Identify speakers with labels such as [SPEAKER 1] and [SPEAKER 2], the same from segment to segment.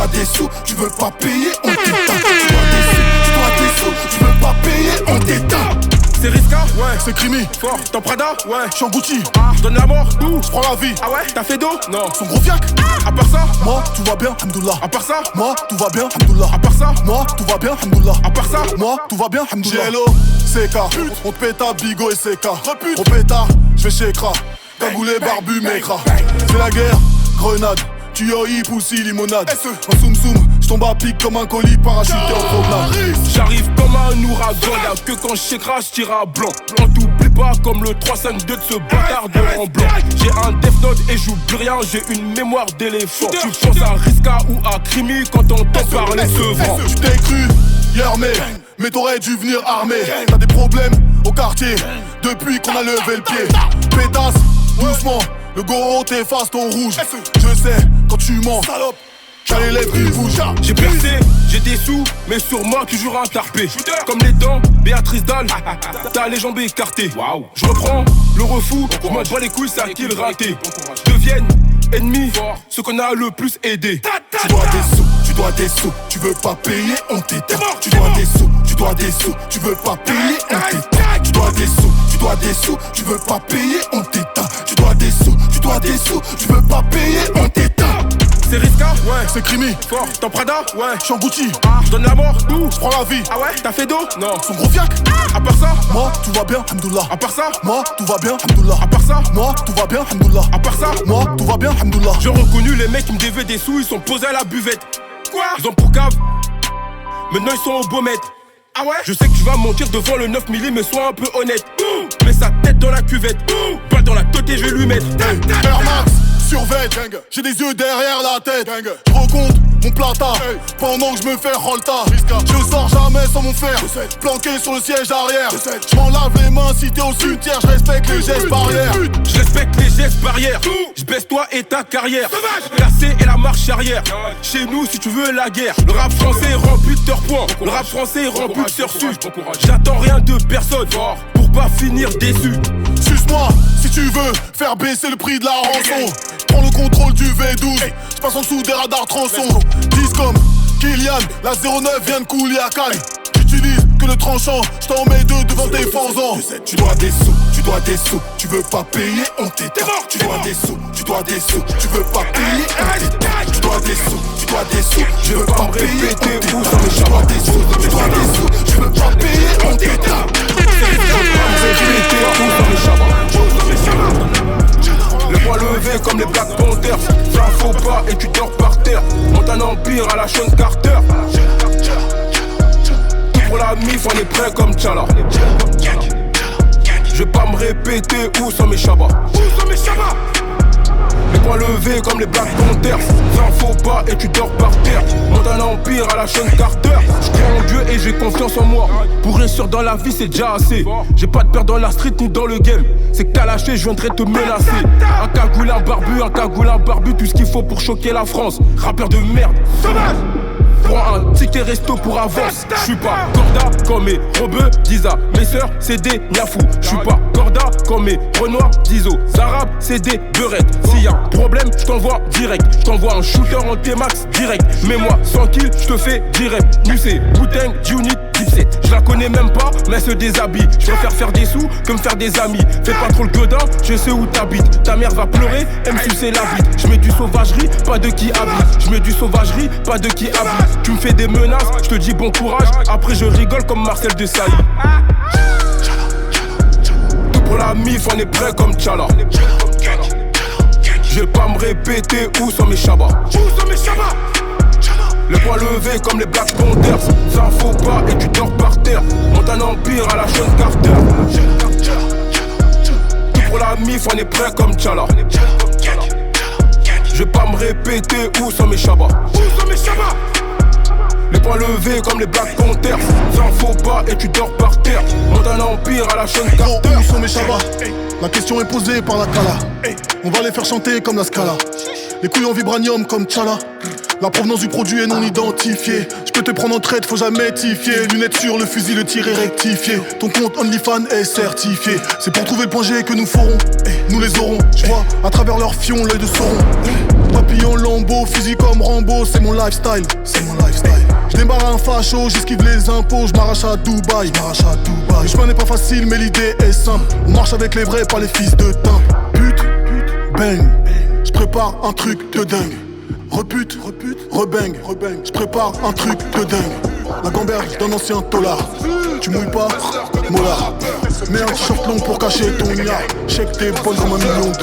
[SPEAKER 1] dois des sous, tu veux pas payer, on t'éteint. Tu dois des sous, tu veux pas payer, on t'éteint.
[SPEAKER 2] C'est Riska,
[SPEAKER 1] ouais, c'est Crimi,
[SPEAKER 2] fort, t'en Prada,
[SPEAKER 1] ouais, j'suis en Gucci,
[SPEAKER 2] donne la mort,
[SPEAKER 1] j'prends la vie.
[SPEAKER 2] Ah ouais, t'as fait d'eau? Non.
[SPEAKER 1] Son gros fiac,
[SPEAKER 2] à part ça,
[SPEAKER 1] moi tout va bien, hamdoullah.
[SPEAKER 2] À part ça,
[SPEAKER 1] moi tout va bien, hamdoullah.
[SPEAKER 2] À part ça,
[SPEAKER 1] moi tout va bien, hamdoullah.
[SPEAKER 2] À part ça,
[SPEAKER 1] moi tout va bien, hamdoullah. GLO, CK, on te péta, Bigo et CK. On péta, j'vais chez Kra, cagoulé, barbu, mécra. C'est la guerre, grenade, tuyau, poussi, limonade. En soum soum, j'tombe à pic comme un colis parachuté en promenade.
[SPEAKER 2] J'arrive comme un ouragan, y'a que quand j'écrase, j'tire à blanc. On t'oublie pas comme le 352 de ce bâtard de en blanc. J'ai un Death Note et j'oublie rien, j'ai une mémoire d'éléphant. Tu penses à Riska ou à Crimi quand on t'entend parler sevrant.
[SPEAKER 1] Tu t'es cru hier mais t'aurais dû venir armé. T'as des problèmes au quartier depuis qu'on a levé le pied. Pétasse, doucement, le goro t'efface ton rouge. Je sais, quand tu mens, salope, t'as les lèvres qui bougent.
[SPEAKER 2] J'ai percé, j'ai des sous, mais sur moi toujours un tarpé. Comme les dents, Béatrice Dalle, t'as les jambes écartées. Je reprends le refou, je m'en bats les couilles, c'est à qui le raté. Deviennent ennemis, ceux qu'on a le plus aidé.
[SPEAKER 1] Tu dois des sous, tu dois des sous, tu veux pas payer, on t'éteint. Tu dois des sous, tu dois des sous, tu veux pas payer, on t'éteint. Tu dois des sous, tu dois des sous, tu veux pas payer, on t'éteint. Tu dois des sous, tu dois des sous, tu veux pas payer, on t'éteint.
[SPEAKER 2] C'est Riska,
[SPEAKER 1] ouais, c'est Crimi,
[SPEAKER 2] fort, t'en Prada,
[SPEAKER 1] ouais, j'suis en Gucci,
[SPEAKER 2] donne la mort,
[SPEAKER 1] j'prends la vie.
[SPEAKER 2] Ah ouais, t'as fait d'eau? Non.
[SPEAKER 1] Son gros fiac,
[SPEAKER 2] à part ça,
[SPEAKER 1] moi tout va bien, hamdoullah.
[SPEAKER 2] À part ça,
[SPEAKER 1] moi tout va bien, hamdoullah.
[SPEAKER 2] À part ça,
[SPEAKER 1] moi tout va bien, hamdoullah.
[SPEAKER 2] À part ça,
[SPEAKER 1] moi tout va bien, hamdoullah.
[SPEAKER 2] J'ai reconnu les mecs qui me devaient des sous, ils sont posés à la buvette. Quoi? Ils ont pour cave, maintenant ils sont au Baumette. Ah ouais? Je sais que tu vas mentir devant le 9 mm, mais sois un peu honnête. Mets sa tête dans la cuvette, balle dans la tête et je vais lui mettre.
[SPEAKER 1] Air Max, survêt, j'ai des yeux derrière la tête. Je recompte mon plata pendant que je me fais rolta. Je sors jamais sans mon fer, planqué sur le siège arrière. Je m'en lave les mains si t'es au cimetière, je respecte les gestes barrières.
[SPEAKER 2] Je respecte les gestes barrières, je baisse toi et ta carrière. Cassé et la marche arrière. Chez nous si tu veux la guerre. Le rap français rend buteur point, le rap français rend buteur sud. J'attends rien de personne pour pas finir déçu.
[SPEAKER 1] Suce-moi si tu veux faire baisser le prix de la rançon. Prends le contrôle du V12, je passe en dessous des radars tronçons. Discom, Kylian, la 09 vient de couler à Cannes. J'utilise que le tranchant, je t'en mets deux devant tes fanzons. Tu dois des sous, tu dois des sous, tu veux pas payer, on t'éteint. Tu dois des sous, tu dois des sous, tu veux pas payer, on t'éteint. Tu dois des sous, tu dois des sous, je veux pas payer, on t'éteint. Tu dois des sous, tu dois des sous, tu veux pas payer, on t'éteint.
[SPEAKER 2] Le poing levé comme les Black Panthers. Fais un faux pas et tu dors par terre. Monte un empire à la Sean Carter. Tout pour la mif, on est prêt comme Tchala. Je vais pas me répéter où sont mes chabas. Les poings levés comme les Black Panthers. Fais un faux pas et tu dors par terre. Monte un empire à la Sean Carter. Je crois en Dieu et j'ai confiance en moi. Pour réussir dans la vie c'est déjà assez. J'ai pas de peur dans la street ni dans le game. C'est que t'as lâché, je viendrai te menacer. Un cagoule, un barbu, tout ce qu'il faut pour choquer la France. Rappeur de merde, sauvage. Prends un ticket resto pour avance. J'suis pas corda comme mes rebeux disent à mes sœurs, c'est des niafous. J'suis pas corda comme mes renoirs disent aux arabes, c'est des beurettes. S'il y a un problème, j't'envoie direct. J't'envoie un shooter en T-Max direct. Mets-moi 100 kills, j'te fais direct. Nous c'est Wu-Tang, G-Unit, Dipset. J'la connais même pas, mais se déshabille. J'préfère faire des sous que me faire des amis. Fais pas trop le gueudin, je sais où t'habites. Ta mère va pleurer, elle me sucer la bite. J'mets du sauvagerie, pas de qui habite. J'mets du sauvagerie, pas de qui habite. Tu me fais des menaces, je te dis bon courage. Après je rigole comme Marcel Desailly. Tout pour la mif, on est prêt comme Tchala. Je vais pas me répéter où sont mes chabas. Le poing levé comme les Black Panthers. Fais un faux pas et tu dors par terre. Monte un empire à la Sean Carter. Tout pour la mif, on est prêt comme Tchala. Je vais pas me répéter où sont mes chabas. Les poings levés comme les Black Panthers. Fais un faux pas et tu dors par terre. Monte un empire à la Sean Carter.
[SPEAKER 1] Où sont mes chabas? La question est posée par la Kala. On va les faire chanter comme la Scala. Les couilles en vibranium comme Tchala. La provenance du produit est non identifiée. Je peux te prendre en traite, faut jamais tifier. Lunettes sur le fusil, le tir est rectifié. Ton compte OnlyFans est certifié. C'est pour trouver le point G que nous ferons. Nous les aurons. Je vois à travers leur fion l'œil de Sauron. Papillon, lambeau, au fusil comme Rambo, c'est mon lifestyle. C'est mon lifestyle. Je démarre un facho, j'esquive les impôts, je m'arrache à Dubaï. Le chemin n'est pas facile, mais l'idée est simple. On marche avec les vrais, pas les fils de timbre. Pute, bang. Je prépare un truc de dingue. Repute, rebang. Je prépare un truc de dingue. La gamberge d'un ancien tolard. Tu mouilles pas, molard. Mets un t-shirt long pour cacher ton yard. Check tes bonnes comme $1 million.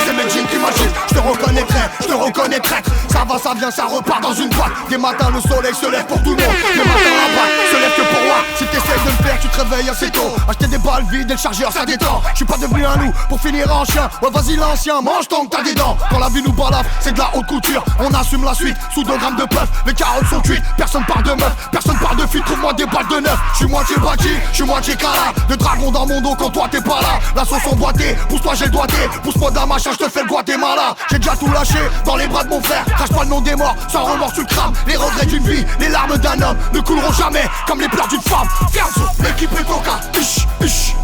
[SPEAKER 3] C'est mes jeans qui m'agitent, je te reconnaîtrai. Ça va, ça vient, ça repart dans une boîte. Des matins le soleil se lève pour tout le monde. Des matins la boîte se lève que pour moi. Si t'essayes de le faire, tu te réveilles assez tôt. Acheter des balles vides et le chargeur ça détend. Je suis pas devenu un loup pour finir en chien. Ouais vas-y l'ancien, mange tant que t'as des dents. Quand la vie nous balafre, c'est de la haute couture. On assume la suite, sous 2 grammes de puff. Les carottes sont cuites, personne parle de meuf. Personne parle de fille, trouve-moi des balles de neuf. Je suis moitié bâti, je suis moitié cala. De dragon dans mon dos quand toi t'es pas là. La sauce emboîtée, pousse-toi j'ai le doigté. Pousse-moi d'un machin, je te fais le Guatemala. J'ai déjà tout lâché dans les bras de mon frère. Crache pas le nom des morts, sans remords tu le crames. Les regrets d'une vie, les larmes d'un homme ne couleront jamais comme les pleurs d'une femme. Fianzo, l'équipe est au cas,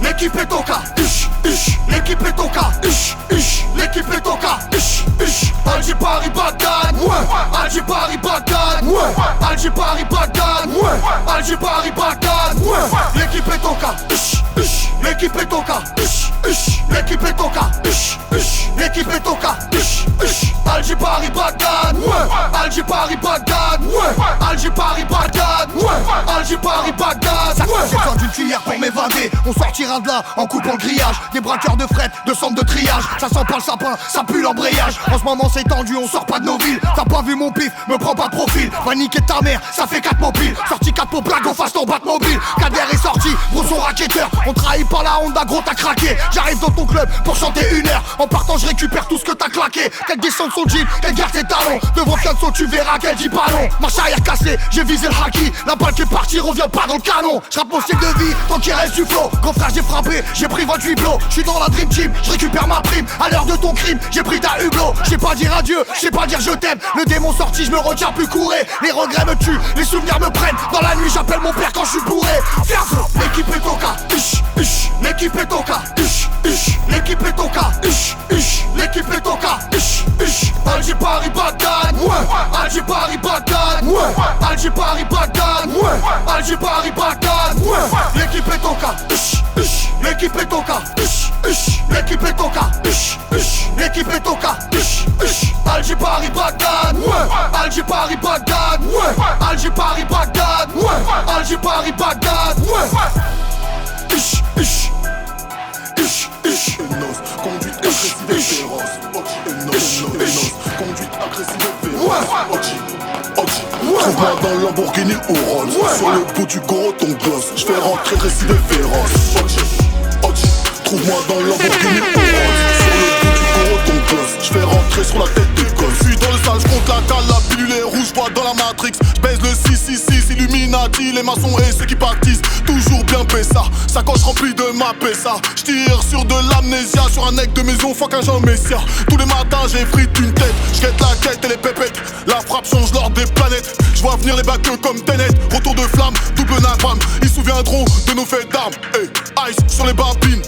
[SPEAKER 3] l'équipe est au cas, l'équipe est au cas, l'équipe est au cas, Alger Paris Bagdad, Alger Paris Bagdad, Alger Paris Bagdad, Alger Paris Bagdad, l'équipe est au cas, l'équipe est au cas, l'équipe est au cas, l'équipe est au cas, Alger Paris Bagdad, Alger Paris Bagdad, Alger Paris Bagdad, Alger Paris Bagdad. J'ai besoin d'une cuillère pour m'évader. On sortira de là en coupant le grillage. Des braqueurs de fret, de centre de triage. Ça sent pas le sapin, ça pue l'embrayage. En ce moment c'est tendu, on sort pas de nos villes. T'as pas vu mon pif, me prends pas de profil. Va niquer ta mère, ça fait 4 mobiles. Sorti 4 pour blague, on fasse ton Batmobile. Kader est sorti, gros son racketteur. On trahit par la Honda, gros t'as craqué. J'arrive dans ton club pour chanter 1 heure. En partant je récupère tout ce que t'as claqué. Qu'elle descende son jean, qu'elle garde ses talons. Devant Fianso tu verras qu'elle dit pas non. Marche arrière cassée, j'ai visé le haki. La balle qui est partie revient pas dans le canon. J'rappe mon style de vie, tant qu'il reste du flow. Grand frère j'ai frappé, j'ai pris 28 blows. J'suis dans la dream team, j'récupère ma prime. À l'heure de ton crime, j'ai pris ta hublot. J'sais pas dire adieu, j'sais pas dire je t'aime. Le démon sorti, j'me retiens plus courir. Les regrets me tuent, les souvenirs me prennent. Dans la nuit j'appelle mon père quand j'suis bourré. Fianso, l'équipe est au cas, l'équipe est au cas, l'équipe est au cas, l'équipe est au cas, Alger Paris Bagdad, Alger Paris Bagdad, Alger Paris Bagdad, Alger Paris Bagdad, l'équipe est au cas, l'équipe est au cas, l'équipe est au cas, l'équipe est au cas, Alger Paris Bagdad, Alger Paris Bagdad, Alger Paris Bagdad, Alger Paris Bagdad.
[SPEAKER 1] Conduite agressive et féroce. Conduite agressive et féroce. Trouve-moi dans le Lamborghini ou Rolls. Sur le bout du gros ton gosse. J'fais rentrer agressive et féroce. Trouve-moi dans le Lamborghini ou Rolls. Sur le bout du gros ton gosse. J'fais rentrer sur la tête des gosses. J'suis dans le sale, j'compte la cale, la pilule est rouge, j'vois dans la Matrix. J'baise le 666, Illuminati, les maçons et ceux qui pactisent. Toujours bien Pessa, sacoche remplie de ma Pessa. J'tire sur de l'amnésia, sur un nec de maison, fuck un Jean Messia. Tous les matins j'ai frite une tête, j'guette la quête et les pépettes. La frappe change l'ordre des planètes. J'vois venir les bacs comme Tenet. Retour de flamme, double napalm. Ils se souviendront de nos faits d'armes. Ice sur les babines,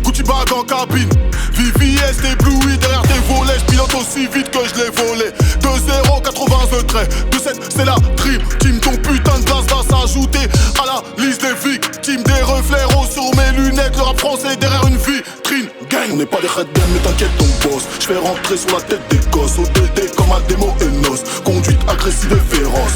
[SPEAKER 1] Gucci bag en cabine. VVS ébloui derrière tes volets. J'pilote aussi vite que je l'ai volé. 2-0, 80 traits. 2-7, c'est la dream team. Ton putain de glace va s'ajouter à la liste des victimes. Des reflets roses sur mes lunettes. Le rap français derrière une vitrine. Gang, on n'est pas des red dem, mais t'inquiète ton boss. J'fais rentrer sur la tête des gosses. ODD comme un démo et nos. Conduite agressive et féroce.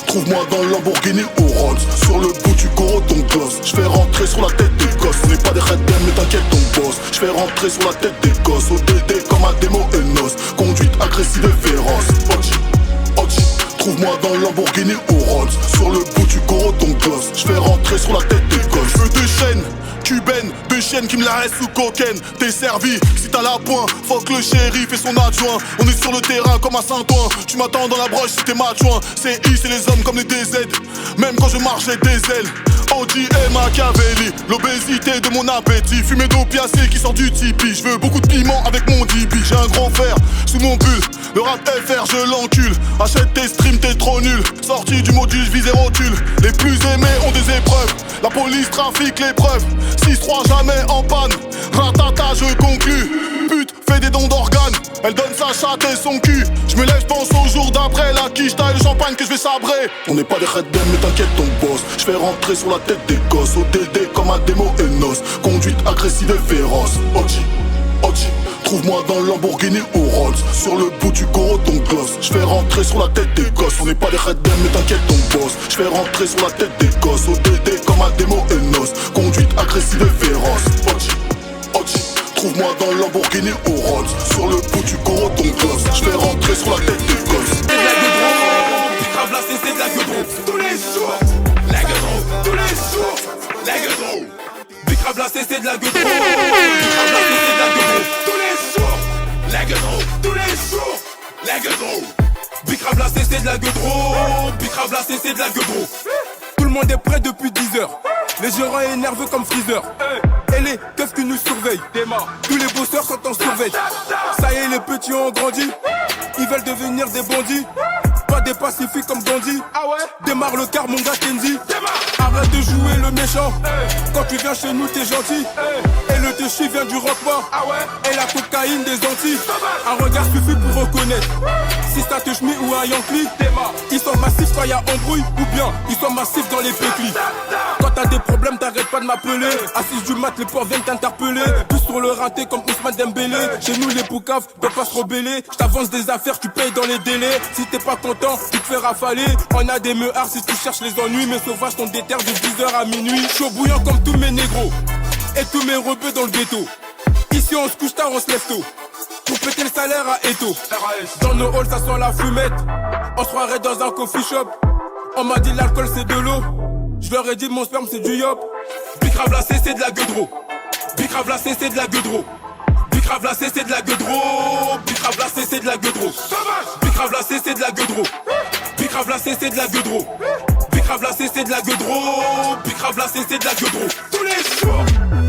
[SPEAKER 1] Trouve-moi dans le Lamborghini ou Rolls. Sur le bout du gros ton gosse. J'fais rentrer sur la tête des gosses. On n'est pas des red dem, mais t'inquiète ton boss. J'fais rentrer sur la tête des gosses. ODD comme un démo et nos. Conduite agressive et féroce. Trouve-moi dans le Lamborghini ou Rolls. Sur le bout du gros ton gosse. J'fais rentrer sur la tête des gosses. Feu de chaîne cubaine, de chienne qui me la reste sous cocaine. T'es servi, si t'as la pointe, faut que le shérif et son adjoint. On est sur le terrain comme à Saint-Ouen. Tu m'attends dans la broche si t'es matchouin. C'est I, c'est les hommes comme les DZ. Même quand je marche j'ai des ailes. Gandhi et Machiavelli. L'obésité de mon appétit, fumée d'opiacés qui sort du tipi. Je veux beaucoup de piment avec mon dibi. J'ai un grand fer sous mon pull. Le rap FR je l'encule. Achète tes streams, t'es trop nul. Sorti du module, je vis et rotule. Les plus aimés ont des épreuves. La police trafique les preuves. 6-3 jamais en panne. Ratata je conclus. Pute fait des dons d'organes. Elle donne sa chatte et son cul. Je me lève, je pense au jour d'après. La quiche, taille le champagne que je vais sabrer. On n'est pas des red dem, mais t'inquiète ton boss. Je fais rentrer sur la tête des gosses. ODD comme un démo Enos. Conduite agressive et féroce. Ochi, Ochi. Trouve-moi dans le Lamborghini ou Rolls. Sur le bout du gros ton gloss. Je fais rentrer sur la tête des gosses. On n'est pas des red dem, mais t'inquiète ton boss. Je fais rentrer sur la tête des gosses. ODD comme un démo Enos. Conduite agressive et féroce. Ochi, Ochi. Trouve-moi dans le Lamborghini ou Rolls. Sur le bout du gros ton gloss. Je fais rentrer sur la tête des gosses.
[SPEAKER 2] C'est de la gueudron, Bicrave là c'est de la gueudron. Tous les jours, la gueudron. Tous les jours, la gueudron. Bicrave là c'est de la gueudron. Bicrave là c'est de la gueudron. Tous les jours, la gueudron. Tous les jours, la gueudron. Bicrave là c'est de la gueudron. Bicrave là c'est de la gueudron. Tout le monde est prêt depuis 10 heures. Les gérants énervés comme Freezer. Et les keufs qui nous surveillent. Tous les bosseurs sont en surveille. Ça y est, les petits ont grandi. Ils veulent devenir des bandits. Pas des pacifiques comme Gandhi. Ah ouais? Démarre le car, mon gars Kenzie. Arrête de jouer le méchant. Quand tu viens chez nous, t'es gentil. Et le déchet vient du Roquefort. Ah ouais? Et la cocaïne des Antilles. Un regard suffit pour reconnaître si c'est un Touchmi ou un Yankee. Ils sont massifs quand y'a embrouille. Ou bien ils sont massifs dans les péclis. Quand t'as des problèmes, t'arrêtes pas de m'appeler. À 6 du mat, les porcs viennent t'interpeller. Tous sur le raté comme Ousmane Dembélé. Chez nous, les poucaves peuvent pas se rebeller. J't'avance des affaires, tu payes dans les délais. Si t'es pas content, tu te fais rafaler. On a des meuhards si tu cherches les ennuis. Mes sauvages sont des terres de 10h à minuit. Chaud bouillant comme tous mes négros. Et tous mes rebeux dans le ghetto. Ici, on se couche tard, on se lève tôt. Pour péter le salaire à Eto. Dans nos halls, ça sent la fumette. On se croirait dans un coffee shop. On m'a dit l'alcool c'est de l'eau. Je leur ai dit mon sperme c'est du yop. Bicrave là c'est de la gueudreau. Bicrave là c'est de la gueudreau. Bicrave là c'est de la gueudreau. Bicrave là c'est de la gueudreau. Bicrave là c'est de la gueudreau. Bicrave là c'est de la gueudreau. Bicrave là c'est de la gueudreau. Bicrave là c'est de la gueudreau. Tous les jours,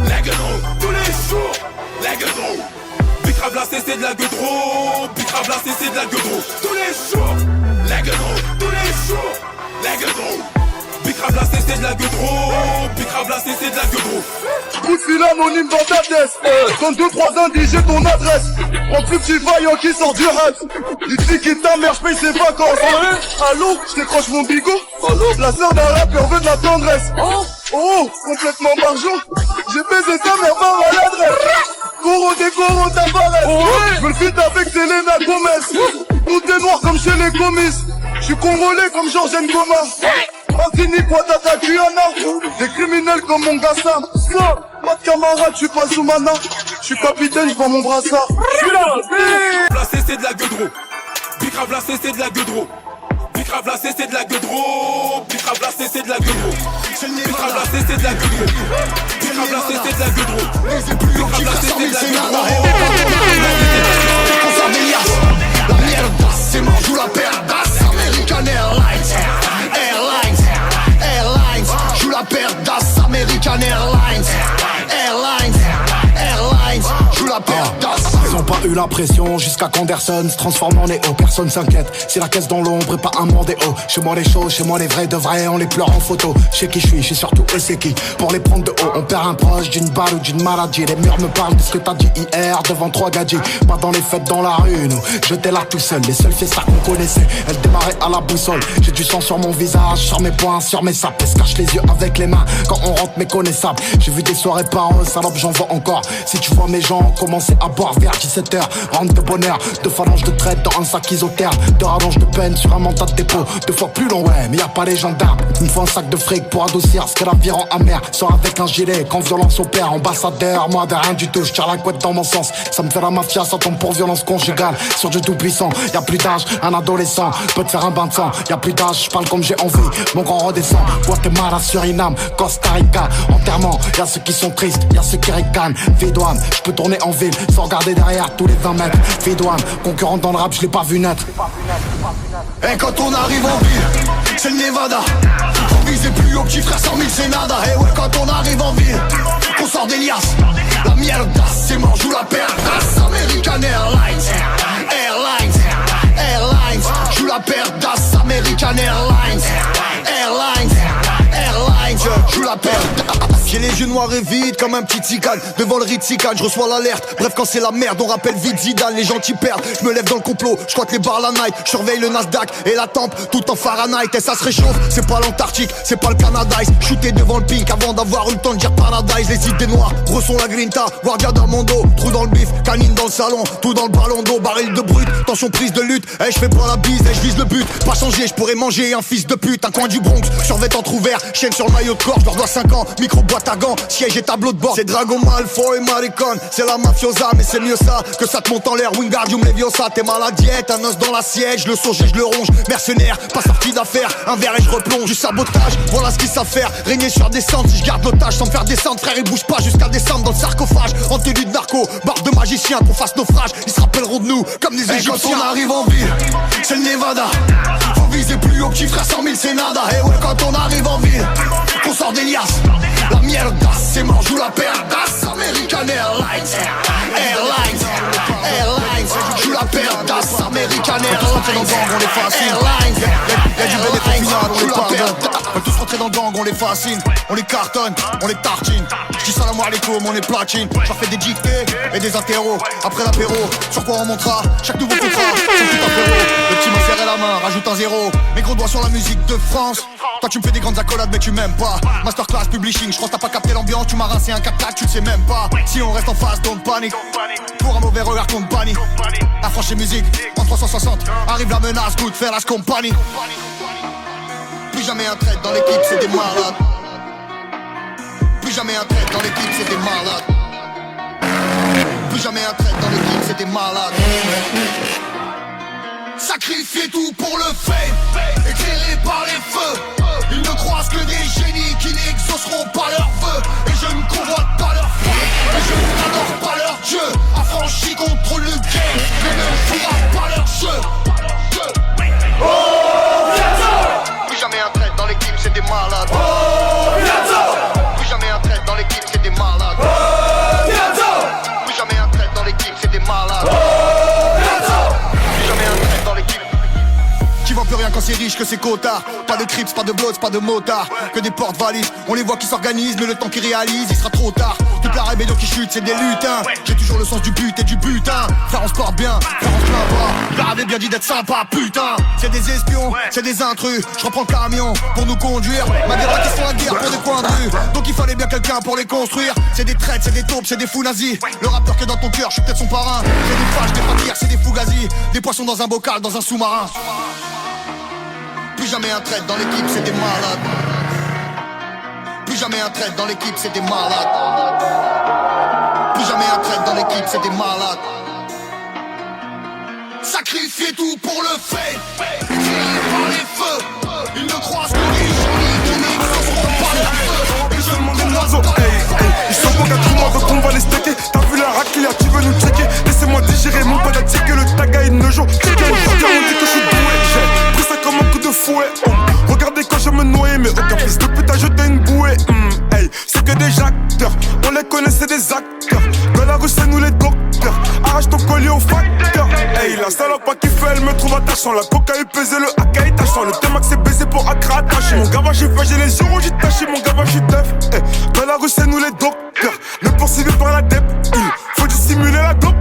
[SPEAKER 2] la gueudreau. Tous les jours, la gueudreau. Bicrave là c'est de la gueudreau. Bicrave là c'est de la gueudreau. Tous les jours, la gueudreau. Tous les jours, la gueudreau. Bicrave là c'est de la gueudreau. Bicrave là c'est de la gueudreau.
[SPEAKER 3] Coup de fil anonyme dans ta pièce. Donne 2-3 indices, j'ai ton adresse. Prends plus petit vaillant qui sort du rap. Il dit quitte ta mère, j'paye ses vacances. Allô, j'décroche mon bigot. La sœur d'un rappeur veut de la tendresse. Oh, complètement barjot. J'ai baisé ta mère par maladresse. Coro des Coro t'apparaît. J'veux le feat avec Selena Gomez. Tout est noir comme chez les commises. J'suis congolais comme Georges Ngoma. Martini, Ouattara, Guyana. Des criminels comme mon Gassam. Pas de camarade, j'suis pas sous mana. J'suis capitaine, j'prends mon brassard. J'suis là.
[SPEAKER 2] Là c'est de la gueudreau. Bicrave là c'est de la gueudreau. Bicrave là c'est de la gueudreau. Bicrave là c'est de la gueudreau. Bicrave là c'est de la gueudreau. Bicrave là c'est de la gueudreau. Bicrave là c'est de la gueudreau.
[SPEAKER 3] La mierda, c'est mort, joue la perdasse. American Airlines, Airlines, joue la perdasse. American Airlines, joue la perdasse.
[SPEAKER 4] Ils ont pas eu la pression jusqu'à qu'Anderson se transforme en Néo. Personne s'inquiète, c'est la caisse dans l'ombre et pas un monde haut. Chez moi les choses, chez moi les vrais de vrais, on les pleure en photo. Chez qui je suis surtout eux c'est qui. Pour les prendre de haut, on perd un proche d'une balle ou d'une maladie. Les murs me parlent de ce que t'as dit hier devant 3 gadgets. Pas dans les fêtes dans la rue, nous. J'étais là tout seul, les seules fiestas qu'on connaissait. Elles démarraient à la boussole. J'ai du sang sur mon visage, sur mes poings, sur mes sapes. Se cache les yeux avec les mains quand on rentre méconnaissable. J'ai vu des soirées par eux, salope, j'en vois encore. Si tu vois mes gens commencer à boire vers 17h, rentre de bonheur, 2 phalanges de traite dans un sac isotherme, 2 rallonges de peine sur un mandat de dépôt, 2 fois plus long, ouais, mais y a pas les gendarmes. Il me faut un sac de fric pour adoucir ce qu'est l'aviron amer. Sors avec un gilet quand violence opère, ambassadeur, moi de rien du tout, je tire la couette dans mon sens. Ça me fait la mafia, ça tombe pour violence conjugale. Sur du tout puissant, y a plus d'âge, un adolescent peut te faire un bain de sang. Y a plus d'âge, je parle comme j'ai envie, mon grand redescend. Guatemala, Suriname, Costa Rica, enterrement. Y a ceux qui sont tristes, y a ceux qui ricanent. Vidouane, je peux tourner en ville sans regarder derrière tous les 20 mètres. Vidouane, concurrent dans le rap, je l'ai pas vu naître.
[SPEAKER 3] Et quand on arrive en ville, c'est le Nevada. viser plus haut, petit frère 100 000 c'est nada. Et ouais, quand on arrive en ville, qu'on sort des liasses. La miel d'as, c'est mort, joue la paire d'as. American Airlines, Airlines, Airlines. Joue la paire d'as, American Airlines, Airlines, Airlines. Joue la paire d'as. J'ai les yeux noirs et vides comme un petit ticane. Devant le Ritzican, je reçois l'alerte. Bref, quand c'est la merde, on rappelle vite Zidane. Les gentils perdent, je me lève dans le complot. Je crois que les bars la night, je surveille le Nasdaq et la tempe, tout en Fahrenheit. Et ça se réchauffe, c'est pas l'Antarctique, c'est pas le Canada. Shooté devant le pink avant d'avoir eu le temps de dire Paradise. Les idées noires, ressons la grinta, Guardia d'Armando. Trou dans le bif, canine dans le salon, tout dans le ballon d'eau, baril de brut, tension prise de lutte. Eh, je fais pas la bise, je vise le but. Pas changer, je pourrais manger un fils de pute. Un coin du Bronx, survêt entrouvert, chaîne sur le maillot de corps, je leur dois 5 ans. Micro boîte à gants, siège et tableau de bord. C'est Drago Malfoy et Maricon, c'est la mafiosa, mais c'est mieux ça que ça te monte en l'air. Wingardium Leviosa, t'es mal à diète, un os dans l'assiette, je le sauge et je le ronge. Mercenaire, pas sorti d'affaire, un verre et je replonge. Du sabotage, voilà ce qu'ils savent faire. Régner sur descente, si je garde l'otage sans me faire descendre. Frère, il bouge pas jusqu'à descendre dans le sarcophage. En tenue de narco, barbe de magicien qu'on fasse naufrage. Ils se rappelleront de nous comme des Égyptiens. Quand on arrive en ville, c'est le Nevada. Faut viser plus haut, petit frère 100 000 c'est nada. Et ouais, quand on arrive en ville, qu'on sort des liasses. La miel d'as, c'est mort, joue la paire d'as. American Airlines, Airlines, Airlines. Joue la paire d'as, American Airlines, on les fascine. Airlines, y'a du bénéfice au final, on les pardonne. On peut tous rentrer dans le gang, on les fascine. On les cartonne, on les tartine. J'dis salam alaikum, on est platine. J'en fais des dictées et des interros. Après l'apéro, sur quoi on montera chaque nouveau contrat, c'est tout un frérot. Le petit m'a serré la main, rajoute un zéro. Mes gros doigts sur la musique de France. Toi tu me fais des grandes accolades mais tu m'aimes pas. Masterclass publishing, j'crois que t'as pas capté l'ambiance. Tu m'as rincé un 4-4, tu le sais même pas. Si on reste en face, don't panic. Pour un mauvais regard compagnie. Affranchis musique, en 360. Arrive la menace, good faire la compagnie. Plus jamais un trait dans l'équipe, c'est des malades. Plus jamais un trait dans l'équipe, c'est des malades. Plus jamais un trait dans l'équipe, c'est des malades. Sacrifier tout pour le fait, éclairé par les feux. Ils ne croisent que des génies qui n'exauceront pas leurs vœux. Et je ne convoite pas leur foi, et je n'adore pas leur dieu. Affranchi contre le game, mais ne jouera pas leur jeu. Plus jamais un trait dans l'équipe, c'est des malades. Plus jamais un trait dans l'équipe, c'est des malades. Plus jamais un trait dans l'équipe, c'est des malades. Plus jamais un trait dans l'équipe. Qui vend plus rien quand c'est riche que c'est quota. Pas de crips, pas de bloods, pas de motards. Que des porte-valises, on les voit qui s'organisent. Mais le temps qu'ils réalisent, il sera trop tard. Toute la rébellion qui chute, c'est des lutins. J'ai toujours le sens du but et du butin. Frère on se porte bien, frère on se plaint pas. Frère avait bien dit d'être sympa, putain. C'est des espions, c'est des intrus. Je reprends le camion pour nous conduire. Malgré la question à dire pour des coins de rue. Donc il fallait bien quelqu'un pour les construire. C'est des traites, c'est des taupes, c'est des fous nazis. Le rappeur qui est dans ton cœur, je suis peut-être son parrain. C'est des fâches, des fakirs, c'est des fugazis. Des poissons dans un bocal, dans un sous-marin. Plus jamais un trait dans l'équipe, c'est des malades. Plus jamais un trait dans l'équipe, c'est des malades. Plus jamais un trait dans l'équipe, c'est des malades. Sacrifier tout pour le fait, éclairé par les feux. Ils ne croisent que les génies qui n'exauceront pas leur feu. Et je demande des oiseaux, ils sont bons qu'à tout moi, donc on va les stacker. T'as vu la raclia, tu veux nous checker. Laissez-moi digérer mon pas que le taga il ne joue. Checker mon frère, on dit que je suis doué. J'ai pris ça comme un coup de fouet. Regardez quand je me noyais, mais aucun fils de pute a jeté une bouée. C'est que des acteurs, on les connaît, c'est des acteurs. Dans la rue, c'est nous les docteurs. Arrache ton collier au facteur. La salope pas qui fait, elle me trouve attachant. La coca est pesée, le AK est tachant. Le T-Max c'est baisé pour Accra attaché. Mon gars, j'ai fait, j'ai les yeux rouges, j'ai taché. Mon gars, je suis teuf. Dans la rue, c'est nous les docteurs. Le poursuivi par la dep. Il faut dissimuler la dope.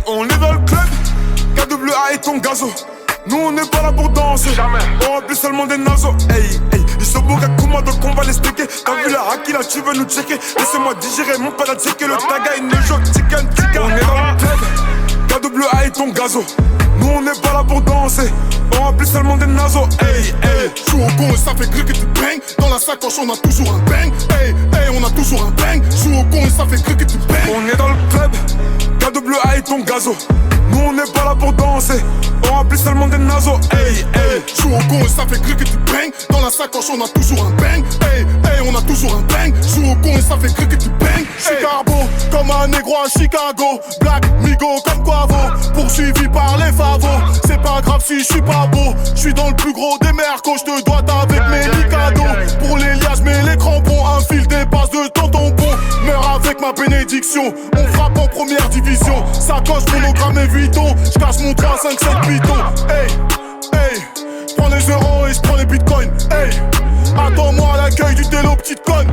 [SPEAKER 3] On est dans le club. KWA et ton gazo. Nous on n'est pas là pour danser. Jamais. On remplit seulement des naseaux. Ils sont beaux Kakuma donc on va les sticker. T'as vu la haki là tu veux nous checker. Laissez-moi digérer mon pas de checker. Le taga il ne joue chicken. On est dans le club. KWA et ton gazo. Nous on n'est pas là pour danser. On remplit seulement des naseaux.
[SPEAKER 1] Joue au con et ça fait gré que tu bang. Dans la sacoche on a toujours un bang. On a toujours un bang. Joue au con et ça fait gré que tu bang.
[SPEAKER 2] On est dans le club. KWA et ton gazo. Nous Nous on n'est pas là pour danser, on remplit seulement des naseaux. Hey, hey.
[SPEAKER 1] Joue au con et ça fait cliquer que tu bang. Dans la sacoche on a toujours un bang. Hey, hey, on a toujours un bang. Joue au con et ça fait cliquer que tu bang. Chicago, comme un négro à Chicago. Black, Migo, comme Quavo. Poursuivi par les favos. C'est pas grave si je suis pas beau. Je suis dans le plus gros des mercos. Je te dois avec mes licados. Pour les liages, mais les crampons. Un fil des passes de tonton bon. Meurs avec ma bénédiction. On frappe en première division. Sacoche, monogramme et Vuitton. Je cache mon 3, 5, 7 pitons. Hey, hey. J'prends les euros et j'prends les bitcoins. Hey, attends-moi à l'accueil du télo, petite conne.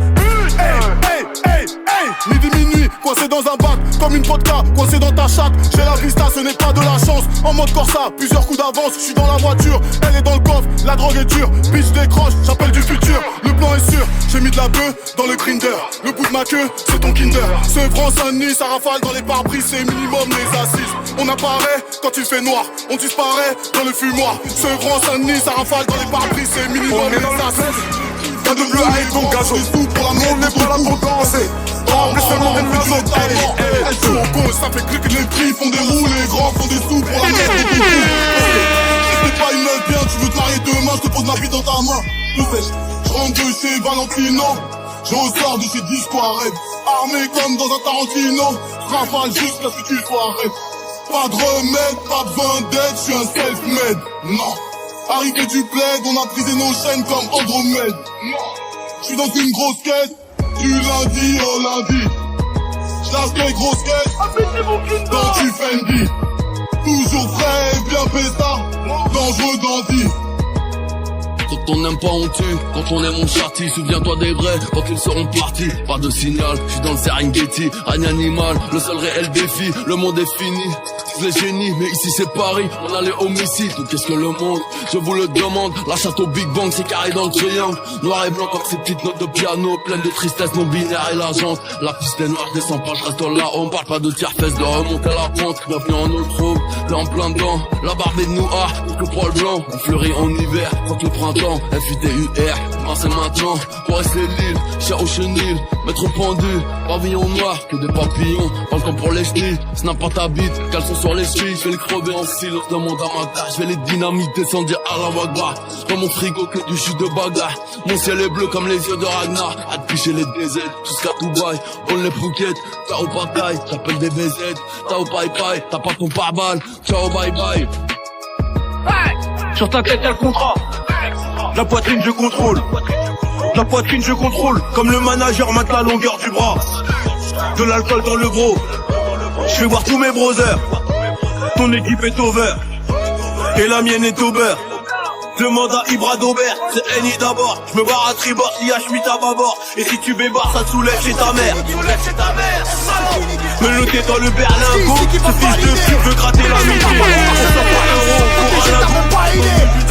[SPEAKER 1] Hey, hey, hey, hey. Midi minuit, coincé dans un bac, comme une vodka, coincé dans ta chatte. J'ai la vista, ce n'est pas de la chance. En mode Corsa, plusieurs coups d'avance. J'suis dans la voiture, elle est dans le coffre. La drogue est dure, bitch décroche, j'appelle du futur. Le plan est sûr, j'ai mis de la bœuf dans le grinder. Le bout de ma queue, c'est ton Kinder. Sevran, Saint-Denis, ça rafale dans les pare-brises, c'est minimum les assises. On apparaît quand il fait noir, on disparaît dans le fumoir. Sevran, Saint-Denis, ça rafale dans les pare-brises, c'est minimum les assises.
[SPEAKER 2] Pas de bleu avec ton gazon. Nous on n'est pas là pour danser, on remplit seulement des naseaux. Hey, hey.
[SPEAKER 1] Elle joue au con et ça fait cliquer les prix. Font des roues, les grands font des sous pour la merde des petits fous. Si t'es pas une meuf bien, tu veux te marier demain, je te pose ma vie dans ta main. Je rentre de chez Valentino, je ressors de chez Disco Arrête. Armé comme dans un Tarantino, rafale jusqu'à ce que tu sois arrête. Pas de remède, pas besoin d'aide, je suis un self-made. Non. Arrivé du plaid, on a brisé nos chaînes comme Andromède. Je suis dans une grosse quête, du lundi au lundi. J'lâche des grosses quêtes, dans du Fendi. Toujours frais et bien pétard, dangereux dandy.
[SPEAKER 5] Quand on n'aime pas on tue, quand on aime on châtie. Souviens-toi des vrais, quand ils seront partis. Pas de signal, je suis dans le Serengeti. Règne animal, le seul réel défi. Le monde est fini, les génies, mais ici c'est Paris. On a les homicides, donc qu'est-ce que le monde? Je vous le demande, la chatte au Big Bang, c'est carré dans le triangle. Noir et blanc comme ces petites notes de piano, pleines de tristesse non binaire et la jante. La piste est noire, je descends pas, je reste là. On parle pas de tiers-fesses, de remonter à la pente. Bienvenue en eau trouble, t'es en plein dedans. La barbe est noire, le poil blanc. On fleurit en hiver, quand le printemps. FUTUR, c'est maintenant. Forest les Lille, cher au chenil. Maître pendu, pavillon noir, que des papillons. Pas le temps pour les chenilles, snap pas ta bite. Caleçon sur les chevilles, je vais les crever en silence. Demande à ma tâche, je vais les dynamiter sans dire à la wagba. Dans mon frigo que du jus de bagarre. Mon ciel est bleu comme les yeux de Ragnar. À te picher les DZ jusqu'à Dubaï. On les Phuket, ciao pataille. J'appelle des BZ, ciao bye bye. T'as pas ton pare-balles, ciao bye bye.
[SPEAKER 6] Sur ta tête y'a le contrat. La poitrine je contrôle. La poitrine je contrôle. Comme le manager mate la longueur du bras. De l'alcool dans le gros. Je fais voir tous mes brothers. Ton équipe est over. Et la mienne est au beurre. Demande à Ibra d'Aubert, c'est Henny d'abord. Je me barre à tribord, si à Schmitt à bâbord. Et si tu bébarres, ça te soulève chez ta mère. Me noter dans le berlingot. Ce fils de pute veut gratter la midi. On sort pas l'euro, on court à la boue.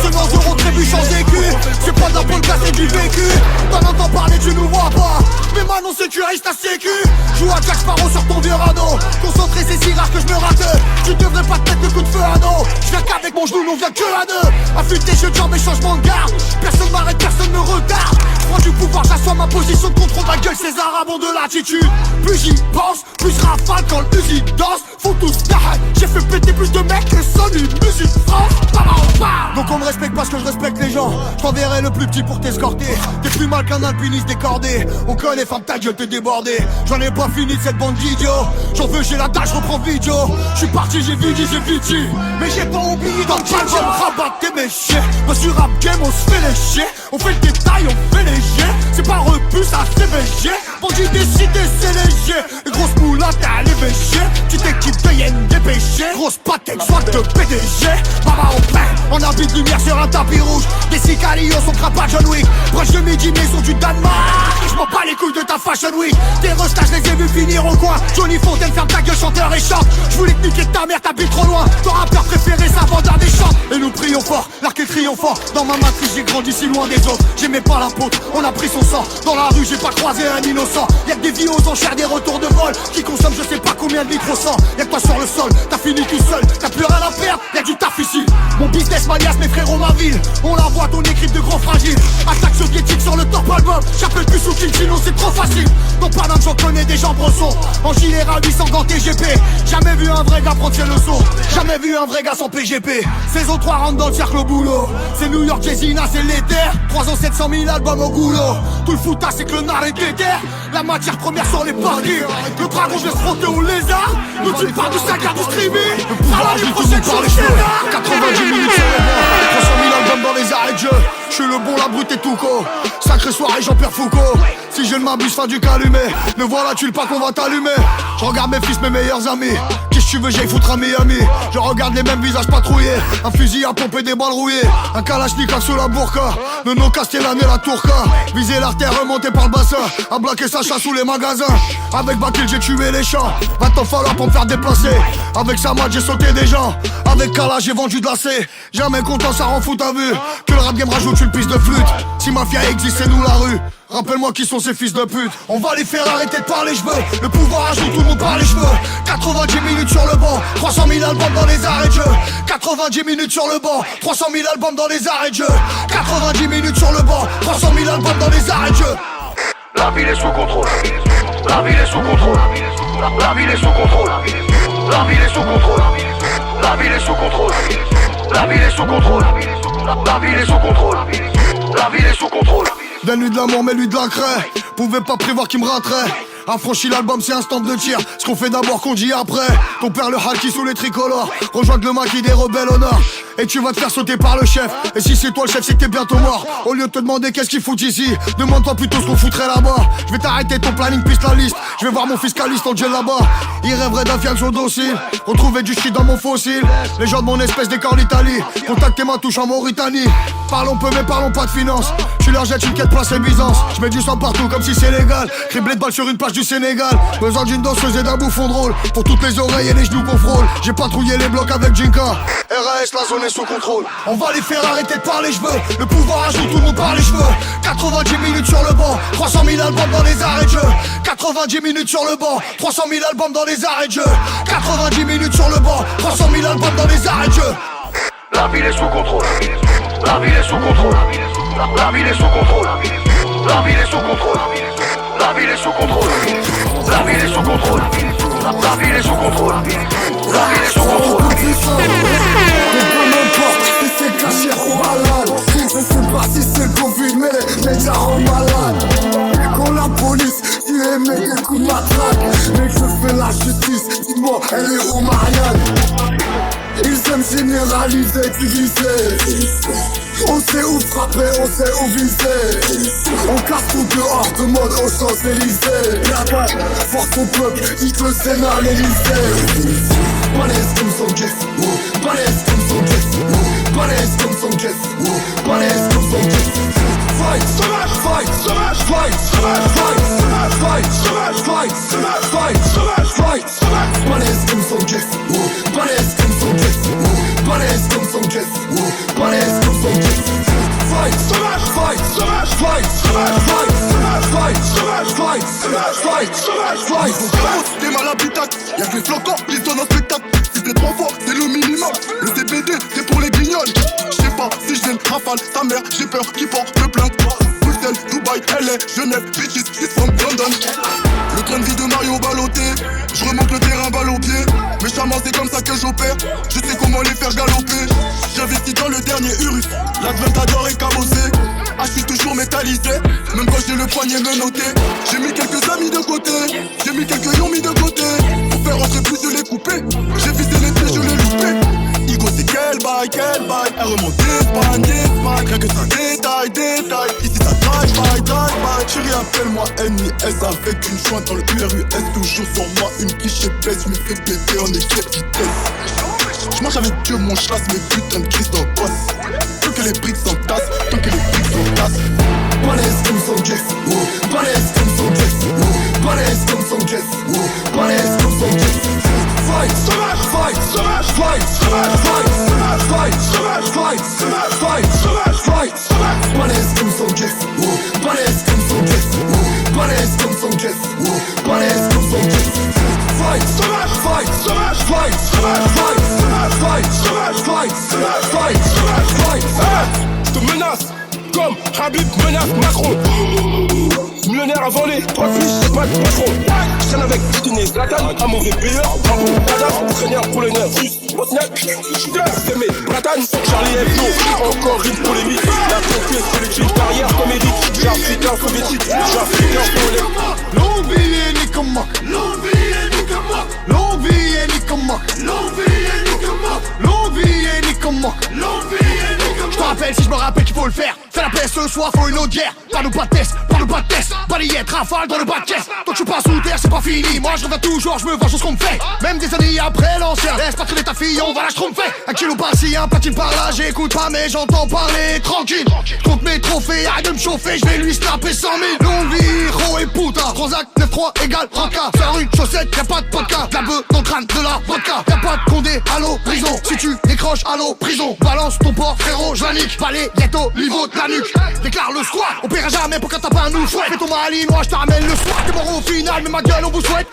[SPEAKER 3] Ce nom euros trébuche sans écu. C'est pas de la bonne casse et du vécu. T'en entends parler, tu nous vois pas. Mais maintenant sécurise ta sécu. Joue à Jack Sparrow sur ton vieux radeau. Concentré, c'est si rare que je me rate. Tu devrais pas te mettre le coup de feu à dos. Je viens qu'avec mon genou, on vient que à deux. Affûté, je jambes et changement de garde. Personne m'arrête, personne me retarde. Prends du pouvoir, j'assois ma position de contrôle. Ma gueule, ces arabes ont de l'attitude. Plus j'y pense, plus rafale quand l'usine danse. Faut tous t'arrêter. J'ai fait péter plus de mecs que Sony Music France. Donc on me respecte parce que je respecte les gens. Je t'enverrai le plus petit pour t'escorter. T'es plus mal qu'un alpiniste décordé. On connaît, femme ta gueule, t'es débordé. J'en ai pas fini de cette bande d'idiots. J'en veux, j'ai la dalle, je reprends vidéo. J'suis parti, j'ai vidé, j'ai viti. Mais j'ai pas oublié dans le chat, j'aime rabattre mes chiens. Moi sur rap game, on se fait les chiens. On fait le détail, on fait les chiens. C'est pas repu, ça c'est VG. Bandit décidé, c'est léger. Les grosses moulates à l'évêché. Tu t'équipes de yen dépêché. Grosse patek, soit de PDG. Maman on peint, on habite lumière sur un tapis rouge. Des sicarios, son crapat John Wick. Proche de midi, maison du Danemark. Et je m'en bats les couilles de ta fashion week. Tes restages, les ai vus finir au coin. Johnny Fontaine, ferme ta gueule, chanteur et chante. Je voulais te niquer ta mère, t'habites trop loin. Ton rappeur préféré, ça vendeur des chants. Et nous prions fort, l'arc est triomphant. Dans ma matrice j'ai grandi si loin des autres. J'aimais pas la peau, on a pris son sang. Dans la rue j'ai pas croisé un innocent. Y'a que des vies aux enchères, des retours de vol qui consomment je sais pas combien de litres au sang. Y'a que toi sur le sol, t'as fini tout seul. T'as plus rien à perdre, y'a du taf ici. Mon business manias, mes frérots, ma ville. On la voit ton équipe de grands fragiles. Attaque soviétique sur le top album. J'appelle plus sous sinon c'est trop facile. Donc pardon, j'en connais des gens brossons. En gilet à 800 gants TGP. Jamais vu un vrai gars prendre ses leçons. Jamais vu un vrai gars sans PGP. Saison 3 rentre dans le cercle au boulot. C'est New York, Jay-Z, c'est l'éther. 3 ans 700 000 albums au goulot. Tout le foutage c'est que le nar est déter. La matière première sur les parkings. Le dragon je laisse frotter au lézard. Nous tu parles du sac à du streaming. À l'année prochaine sur les cheveux. 90 minutes sur le banc. 300 000 albums dans les arrêts de jeu. Je suis le bon, la brute et tout co. Sacrée soirée Jean-Pierre Foucault. Si je ne m'abuse, fin du calumet. Ne voilà tu le pas qu'on va t'allumer. Je regarde mes fils, mes meilleurs amis. Qu'est-ce que tu veux, j'aille foutre à Miami. Je regarde les mêmes visages patrouillés. Un fusil à pomper des balles rouillées. Un kalachnikov sous la burqa. Nono Castellane et la Tourca. Viser l'artère, remonter par le bassin. À bloquer sa chasse sous les magasins. Avec Bakil j'ai tué les champs. Va t'en falloir pour me faire déplacer. Avec Samad j'ai sauté des gens. Avec Kala j'ai vendu de la C. Jamais content ça rend fou, t'as vu. Que le rap game rajoute une piste de flûte. Si mafia existe c'est nous la rue. Rappelle-moi qui sont ces fils de pute. On va les faire arrêter de parler cheveux. Le pouvoir ajoute tout le monde par les cheveux. 90 minutes sur le banc, 300 000 albums dans les arrêts de jeu. 90 minutes sur le banc, 300 000 albums dans les arrêts de jeu. 90 minutes sur le banc, 300 000 albums dans les arrêts de jeu.
[SPEAKER 7] La ville est sous contrôle. La ville est sous contrôle. La ville est sous contrôle. La ville est sous contrôle. La ville est sous contrôle. La ville est sous contrôle. La ville est sous contrôle. La ville est sous contrôle.
[SPEAKER 3] Donne-lui de l'amour, mets-lui de la craie. Pouvais pas prévoir qu'il me raterait. Affranchi l'album, c'est un stand de tir. Ce qu'on fait d'abord, qu'on dit après. Ton père le haki sous les tricolores. Rejoindre le maquis des rebelles au nord. Et tu vas te faire sauter par le chef. Et si c'est toi le chef, c'est que t'es bientôt mort. Au lieu de te demander qu'est-ce qu'il fout ici, demande-toi plutôt ce qu'on foutrait là-bas. Je vais t'arrêter ton planning, piste la liste. Je vais voir mon fiscaliste en gel là-bas. Il rêverait d'un fiançon docile. Retrouver du shit dans mon fossile. Les gens de mon espèce décorent l'Italie. Contactez ma touche en Mauritanie. Parlons peu mais parlons pas de finance. Tu leur jettes une quête place et Byzance. Je mets du sang partout comme si c'est légal. Criblé de balles sur une plage du Sénégal. Besoin d'une danseuse et d'un bouffon drôle. Pour toutes les oreilles et les genoux qu'on frôle. J'ai patrouillé les blocs avec Jinka. RAS, la zone est sous contrôle. On va les faire arrêter de parler cheveux. Le pouvoir ajoute tout le monde par les cheveux. 90 minutes sur le banc, 300 000 albums dans les arrêts de jeu. 90 minutes sur le banc, 300 000 albums dans les arrêts de jeu. 90 minutes sur le banc, 300 000 albums dans les arrêts de jeu.
[SPEAKER 7] La ville est sous contrôle. La ville est sous contrôle. La ville est sous contrôle. La ville est sous contrôle. La ville est sous contrôle. La ville est sous contrôle. La ville est sous contrôle. La ville est sous contrôle.
[SPEAKER 3] C'est caché trop malade. Je sais pas si c'est le Covid mais les médias rendent malade. Quand la police tire mes des coups de matraque. Mais que je fais la justice, dis-moi elle est où Marianne? Ils aiment généraliser, diviser. On sait où frapper, on sait où viser. On casse tout dehors de mode aux Champs-Élysées. Là-bas, force au peuple, il que le Sénat l'Élysée. Balèze comme son Jeff, balèze comme son Jeff, balèze comme son Jeff, balèze comme son Jeff. Fight, fight, fight, fight, fight, fight, fight, fight, fight. Balèze comme son Jeff, balèze comme son Jeff, balèze comme son Jeff, balèze comme son Jeff. Fight, fight, fight, fight, fight, fight, fight, fight.
[SPEAKER 1] T'es mal habitacle, y'a que les flocons qui sont en spectacle. Si t'es 3 fois, c'est le minimum. Le CBD, c'est pour les guignols. J'sais pas si j'viens rafale ta mère, j'ai peur qu'il porte plainte. Bruxelles, Dubaï, LA, Genève, bitches, it's from London. Le train de vie de Mario Baloté, je remonte le terrain balle au pied. Méchamment c'est comme ça que j'opère, je sais comment les faire galoper. J'investis dans le dernier Urus, l'Adventador est cabossé. Ah je suis toujours métallisé, même quand j'ai le poignet menotté. J'ai mis quelques amis de côté, j'ai mis quelques lions mis de côté. Pour faire rentrer plus je l'ai coupé, j'ai visé les pieds, je l'ai loupé. Igo c'est quel bail, elle remonte d'Espagne, rien que ça détail. Ici ça drive. Chérie appelle-moi NIS avec une jointe dans le URUS. Toujours sur moi une quiche épaisse, je me fais péter en excès de vitesse. J'marche avec Dieu, mon chasse, mes putains de Christ en bosse. Tant que les briques s'entassent, tant que les briques s'entassent.
[SPEAKER 3] Balèze comme son Jeff, balèze comme son Jeff, balèze comme son Jeff, balèze comme son Jeff. Fight, fight, fight, fight, fight, fight, fight, fight, fight. Sanchez. Malaise comme Sanchez. Fight, sauvage, fight, sauvage, fight, sauvage, fight, sauvage, fight, sauvage, fight, sauvage, fight, fight.
[SPEAKER 2] Je te menace comme Habib menace Macron. Millionnaire à voler, 3 fils, c'est pas de patron. Je traîne avec Poutine et Zlatan, un mauvais payeur, bravo, Adam, entraîneur polonais, russe, bosniaque, c'est mes Bratan, Charlie Hebdo, encore une polémique. La conquête politique, carrière comédique. J'ai africain soviétique, j'ai africain polonais.
[SPEAKER 3] L'envie est ni comme moi, l'envie est ni comme moi, l'envie est ni comme moi, l'envie est ni comme moi, l'envie est ni comme moi, l'envie est ni comme moi. Je te rappelle si je me rappelle qu'il faut le faire. Fais la paix ce soir, faut une autre guerre. Pas de pas de test, pas de pas de test. Balayette, rafale dans le bas de caisse. Tant que je suis pas sous terre, c'est pas fini. Moi je reviens toujours, je me venge sur ce qu'on me fait. Même des années après l'ancien. Laisse pas traîner ta fille, on va la tromper. Un kilo par-ci, un platine par-là. J'écoute pas mais j'entends parler tranquille. Compte mes trophées, arrête de me chauffer. Je vais lui snapper 100 000. Longue vie, héros et putain. Transac 9-3 égale ranka. Sur une chaussette, y'a pas de podcast. La beuh dans le crâne, de la vodka. Y'a pas de condé, allô, prison. Si tu décroches, allô, prison. Balance ton port, frérot, je la nique. Balayette au niveau de la nuque. Déclare le squat, on paiera jamais pour quand t'as pas un nous souhaite. Fais ton malinois, je te ramène le soir. T'es mort au final, mais ma gueule on vous souhaite.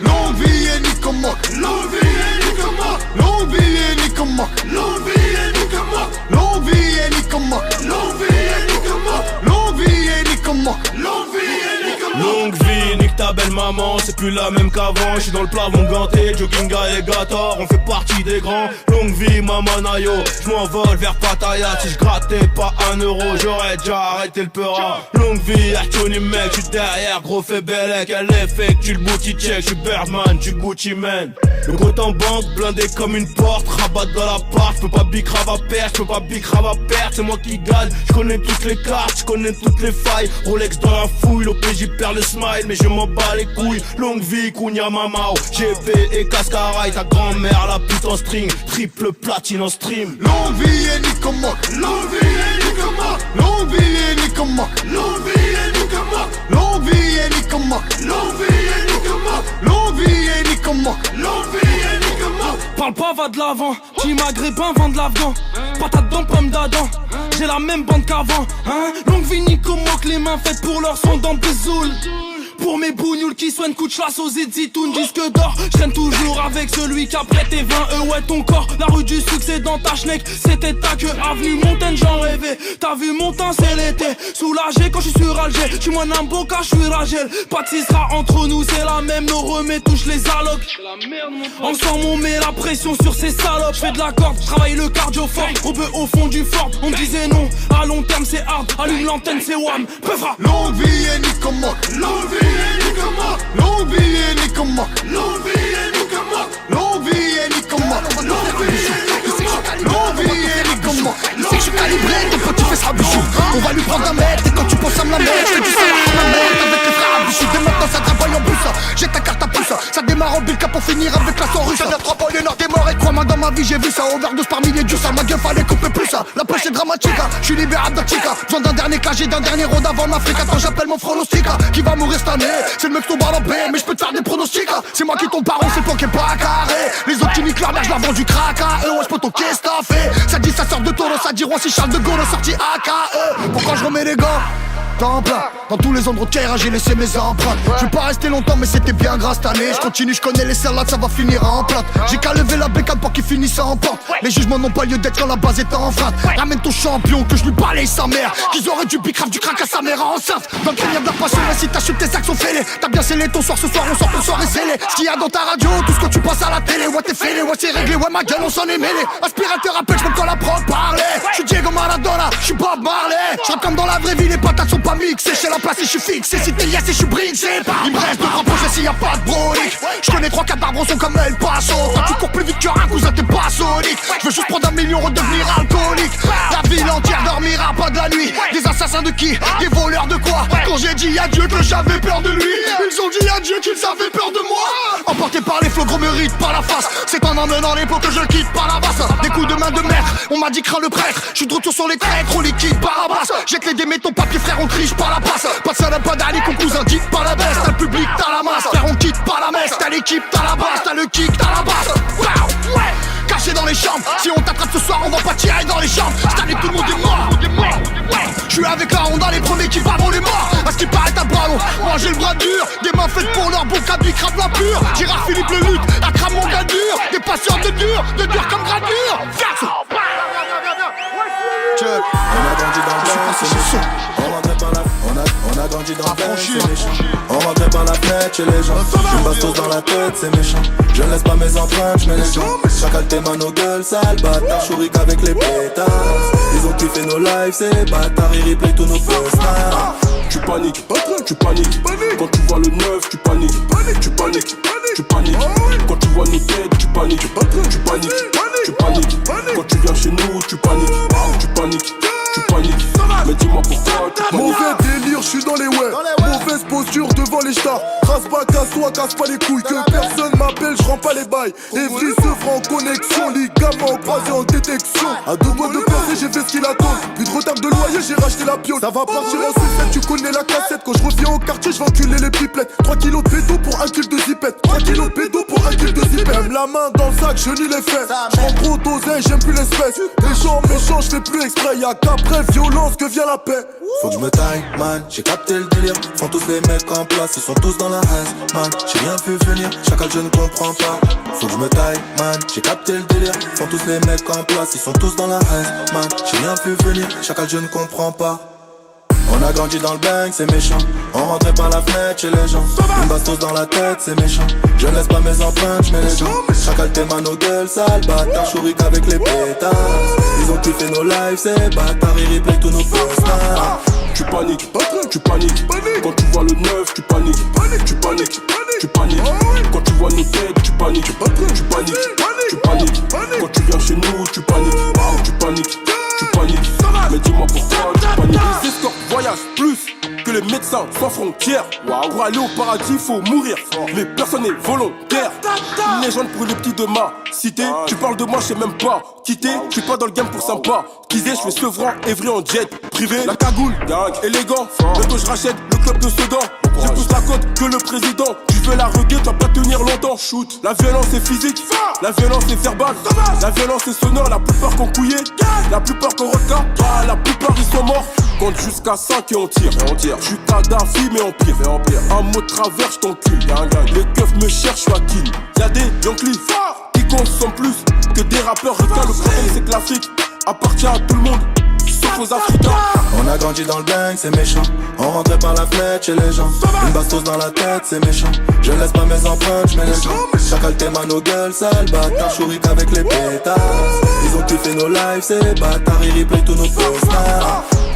[SPEAKER 3] Longue vie et ni comme moi. Longue vie et ni comme moi. Longue vie et ni comme moi. Longue vie et ni comme moi. Longue vie et ni comme moi. Longue vie et ni comme moi. Longue vie et ni comme moi. Longue vie et ni comme moi.
[SPEAKER 6] Longue vie, nique ta belle maman, c'est plus la même qu'avant. J'suis dans le plafond ganté, jogging alligator, on fait partie des grands. Longue vie, maman Nayo, j'm'envole vers Pattaya. Si j'grattais pas 1 euro, j'aurais déjà arrêté le peura. Longue vie, Tony mec, j'suis derrière, gros fait bellec. Elle effectue le booty check, j'suis Birdman, j'suis Gucci man. Le compte en banque, blindé comme une porte, rabat dans l'appart. J'peux pas bicrave à perdre, j'peux pas bicrave à perdre. C'est moi qui gagne, j'connais toutes les cartes, j'connais toutes les failles. Rolex dans la fouille, l'OPJ perd le smile, mais je m'en bats les couilles. Longue vie, Kounia Mamao, GP et Cascaraï. Ta grand-mère la pute en string, triple platine en stream.
[SPEAKER 3] Longue vie et ni comme moi. Longue vie et ni comme moi. Longue vie et ni comme moi. Longue vie et ni comme moi. Longue vie et ni comme moi. Longue vie et ni comme moi. Longue vie et ni comme moi. Longue vie et ni comme moi.
[SPEAKER 8] Parle pas, va de l'avant. Team maghrébin, vend de l'Afghan. Patate dans pomme d'Adam. J'ai la même bande qu'avant, hein. Longue vie ni comme moi, que les mains faites pour leur son dans Bézoul. Pour mes bougnoules qui soignent coup de chasse aux Zitoun. Disque d'or, je traîne toujours avec celui qui a prêté 20 ouais ton corps. La rue du succès dans ta schneck, c'était ta queue. Avenue Montaigne, j'en rêvais. T'as vu mon temps, c'est l'été. Soulagé quand je suis sur Alger. J'suis moins Namboka, j'suis Ragel. Pas de sera entre nous, c'est la même. Nos remets touchent les allocs. Ensemble on met la pression sur ces salopes. J'fais de la corde, j'travaille le cardio fort. On peut au fond du fort, on disait non. À long terme c'est hard, allume l'antenne c'est wham. Peuvra.
[SPEAKER 3] Longue vie et ni comme moi. Longue vie et ni comme moi. Longue vie et ni comme moi. Longue vie et ni comme moi. Longue vie et ni comme moi. Longue vie et ni comme moi. Il sait que je suis calibré, ton petit fait sera bichou. On va lui prendre un mètre et quand tu penses à me la mettre, je te dis ça à ma mère avec les frères à bichou. Dès maintenant ça travaille en bus. J'ai ta carte à pouce. Ça démarre en bilka pour finir avec la sang russe. Ça vient 3 points, Léonard est mort et crois-moi dans ma vie j'ai vu ça. Overdose par milliers d'yeux, ça ma gueule fallait couper plus ça. La poche est dramatique, je suis libérable d'un chica. Besoin d'un dernier cagé, d'un dernier round avant l'Afrique. Attends j'appelle mon pronostic qui va mourir cette année. C'est le mec qui tombe à la paix, mais je peux te faire des pronostics. C'est moi qui tombe par rond, c'est toi qui est pas carré. Les autres qui niquent leur mère, je leur vends du crack à eux. Ouais j'pote qu'est-ce t'as fait. Ça dit ça sort de taureau, ça dit roi si Charles de Gaulle sorti AKE. Pourquoi je remets les gants temps plein. Dans tous les endroits de Kaira j'ai laissé mes empreintes. Je vais pas rester longtemps mais c'était bien grâce cette année. Je continue, je connais les salades, ça va finir en plate. J'ai qu'à lever la bécane pour qu'il finisse en pente. Les jugements n'ont pas lieu d'être quand la base est enfreinte. Ramène ton champion que je lui balaye sa mère. Qu'ils auraient du bicrave, du crack à sa mère enceinte. Dans le crâne de la passion, mais si t'achètes tes actions fêlées. T'as bien scellé ton soir, ce soir on sort ton soir et scellé. Ce qu'il y a dans ta radio, tout ce que tu passes à la télé. Ouais t'es fêlé, ouais c'est réglé, ouais ma gueule on s'en est mêlé. Aspirateur rappel, j'm'aime quand la prod parlait. J'suis Diego Maradona, j'suis Bob Marley. J'rappe comme dans la vraie vie, les patates sont pas mixées. Chez la place et j'suis fixé, si t'es yes et j'suis brinxé. Il me reste 2 grands projets s'il y a pas de brolique. J'connais 3-4 arbres sont comme El Paso. Quand tu cours plus vite que un cousin t'es pas solide. J'veux juste prendre 1 million, redevenir alcoolique. La ville entière dormira pas de la nuit. Des assassins de qui? Des voleurs de quoi? Quand j'ai dit adieu que j'avais peur de lui, ils ont dit adieu qu'ils avaient peur de moi. Emporté par les flots, gros mérite par la face. C'est en emmenant les pots que je quitte par la basse. Des coups de main de maître, on m'a dit crains le prêtre. J'suis de retour sur les traîtres, on liquide par la basse. Jette les démets, ton papier frère, on triche par la passe. Pas de salade, pas d'ali, qu'on cousin dit pas la baisse. T'as le public, t'as la masse, frère on quitte pas la messe. T'as l'équipe, t'as la base, t'as le kick, t'as la base. Wow, ouais. Caché dans les chambres, si on t'attrape ce soir on va pas tirer dans les chambres. J't'année tout le monde est mort. suis avec la Honda, les premiers qui parlent les morts. À ce qui paraît un ballon, moi j'ai le bras dur. Des mains faites pour leur bon cabi, crabe la pure. Gérard Philippe le lutte, à crame mon gars dur. Des patients de dur comme gradure.
[SPEAKER 9] On a grandi dans le bain, c'est méchant. On rentrait par la on a grandi dans le bain, c'est méchant. On rentrait par la fenêtre chez les gens. Une bastos dans la tête, c'est méchant. Je ne laisse pas mes empreintes, je mets les gens. Chacal tes mains nos gueules, sale bâtard. Chourique avec les pétards. Ils ont kiffé nos lives, ces bâtards. Ils replay tous nos posts.
[SPEAKER 2] Tu paniques, quand tu vois le neuf, tu paniques, tu paniques, tu paniques. Quand tu vois nos têtes, tu paniques, tu paniques, tu paniques. Quand tu viens chez nous, tu paniques, tu paniques, tu paniques. Mais dis-moi pourquoi tu paniques.
[SPEAKER 10] Mauvais délire, je suis dans les ouais. Mauvaise posture devant les stars. Casse-pas, casse-toi, casse pas les couilles. Que personne m'appelle, je rends pas les bails. Evry se fera en connexion, ligament croisé en détection. À 2 mois de percée, j'ai fait ce qu'il attend. Plus de retard de loyer, j'ai racheté la piole. Ça va partir en sucette, tu connais la cassette. Quand je reviens au quartier, je vais enculer les pipelettes. 3 kilos de bédo pour 1 kg de zipette. 3 kilos de bédo pour 1 kg de zipette. Même la main dans le sac, je nie les faits. J'prends trop d'oseille, j'aime plus l'espèce. Les gens méchants, je fais plus exprès. Y'a qu'après violence que vient la paix.
[SPEAKER 9] Faut que je me taille, man, j'ai capté le délire. Font tous les mecs en place, ils sont tous dans la haine, man. J'ai rien vu venir, chacal je ne comprends pas. Faut que je me taille, man, j'ai capté le délire. Font tous les mecs en place, ils sont tous dans la haine, man. J'ai rien vu venir, chacal je ne comprends pas. On a grandi dans le bang, c'est méchant. On rentrait par la fenêtre chez les gens. Une bastos dans la tête, c'est méchant. Je ne laisse pas mes empreintes, je mets les gens. Chacal tes mains nos gueules, sale bâtard. Chourique avec les pétards. Ils ont kiffé nos lives, c'est bâtard. Ils replay tous nos posts.
[SPEAKER 2] Tu paniques, tu paniques. Quand tu vois le neuf, tu paniques, tu paniques, tu paniques. Quand tu vois nos têtes, tu paniques, tu paniques, tu paniques. Quand tu viens chez nous, tu paniques, tu paniques, tu paniques. Mais dis-moi pourquoi tu paniques. Les escortes voyagent plus que les médecins sans frontières. Pour aller au paradis, faut mourir. Mais personne n'est volontaire. Une légende pour les petits de ma cité. Tu parles de moi, je sais même pas quitter. Je suis pas dans le game pour sympa. Disais, je fais Sevran, Evry en jet privé. La cagoule, élégant. Bientôt je rachète le club de Sedan. J'ai plus la cote que le président. Tu veux la reguette, tu vas pas tenir longtemps. Shoot. La violence est physique, la violence est verbale. La violence est sonore, la plupart qu'on couillé. La plupart qu'on regarde, la plupart ils sont morts. Compte jusqu'à 5 et on tire. Je suis Kadhafi mais en pire. Un mot de travers, je t'encule. Les keufs me cherchent, je suis à kill. Y'a des Yankees qui consomment plus que des rappeurs. Regarde, le problème c'est que l'Afrique appartient à tout le monde, sauf aux Africains.
[SPEAKER 9] On a grandi dans le bang, c'est méchant. On rentrait par la fenêtre chez les gens. Une bastos dans la tête, c'est méchant. Je ne laisse pas mes empreintes, je mets les gens. Chacal tes mains nos gueules, sale bâtard. Chourique avec les pétards. Ils ont kiffé nos lives, c'est bâtard. Ils replay tous nos posts.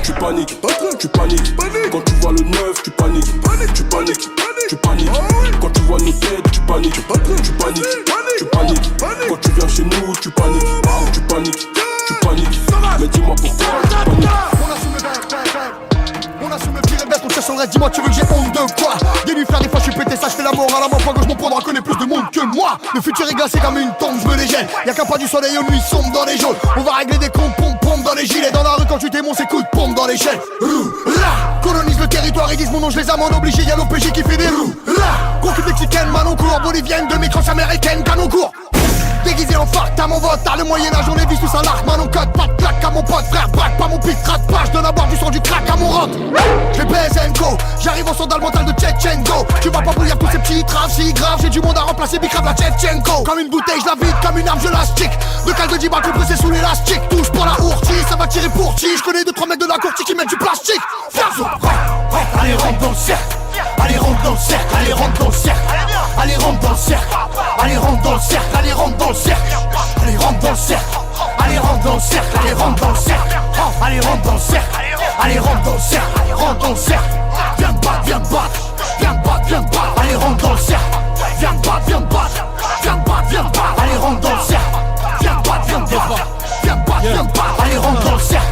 [SPEAKER 2] Tu paniques, tu paniques. Quand tu vois le neuf, tu paniques, tu paniques, tu paniques. Quand tu vois nos têtes, tu paniques, tu paniques, tu paniques. Quand tu viens chez nous, tu paniques, tu paniques, tu paniques. Mais dis-moi pourquoi tu paniques.
[SPEAKER 3] On assume le pire et bête, on cherche son reste. Dis-moi, tu veux que j'ai honte de quoi? Dis-lui frère, des fois je suis pété, ça je fais la mort à la main. Pas gauche, mon prendra connaît plus de monde que moi. Le futur est glacé comme une tombe, je me les gêne. Y'a qu'un pas du soleil aux nuits sombres dans les jaunes. On va régler des comptes, pompe dans les gilets. Dans la rue quand tu t'émonces, c'est coup de pompe dans les chaînes. Colonise le territoire, ils disent mon nom, je les amende obligés. Y'a l'OPJ qui fait des roues. Gros cul mexicaine, Manoncourt, bolivienne, demi-crosse américaine, Canoncourt. Déguisé en phare, t'as mon vote, t'as le Moyen-Âge, on les vise tous à l'arc, man, on code, pas de plaque à mon pote, frère, braque pas mon pit, rate pas, j'donne à boire du sang du crack à mon rock. J'ai PSNCO, j'arrive au son dans le mental de Tchetchenko. Tu vas pas bouillir tous ces petits traves, si grave, j'ai du monde à remplacer, bicrave la Tchetchenko. Comme une bouteille, je la vide, comme une arme, je la stick. De calme de 10 balles compressé sous l'élastique. Touche pour la ourtie, ça va tirer pour qui. Je connais 2-3 mecs de la courtie qui mettent du plastique. Allez, rentre dans le cercle. Allez, rentre dans le cercle, allez, rentre dans le cercle. Allez, rentre dans le cercle. Allez, rentre dans le cercle, allez, rentre dans le cercle. Allez, rentre dans le cercle. Allez, rentre dans le cercle, allez, rentre dans le cercle. Allez, rentre dans le cercle. Allez, rentre dans le cercle, allez, rentre dans le cercle. Viens me battre, viens me battre. Viens me battre, viens me battre. Allez, rentre dans le cercle. Viens me battre, viens me battre. Viens me battre, viens me battre. Allez, rentre dans le cercle. Viens me battre, viens me battre. Viens me battre, viens me battre. Allez, rentre dans le cercle.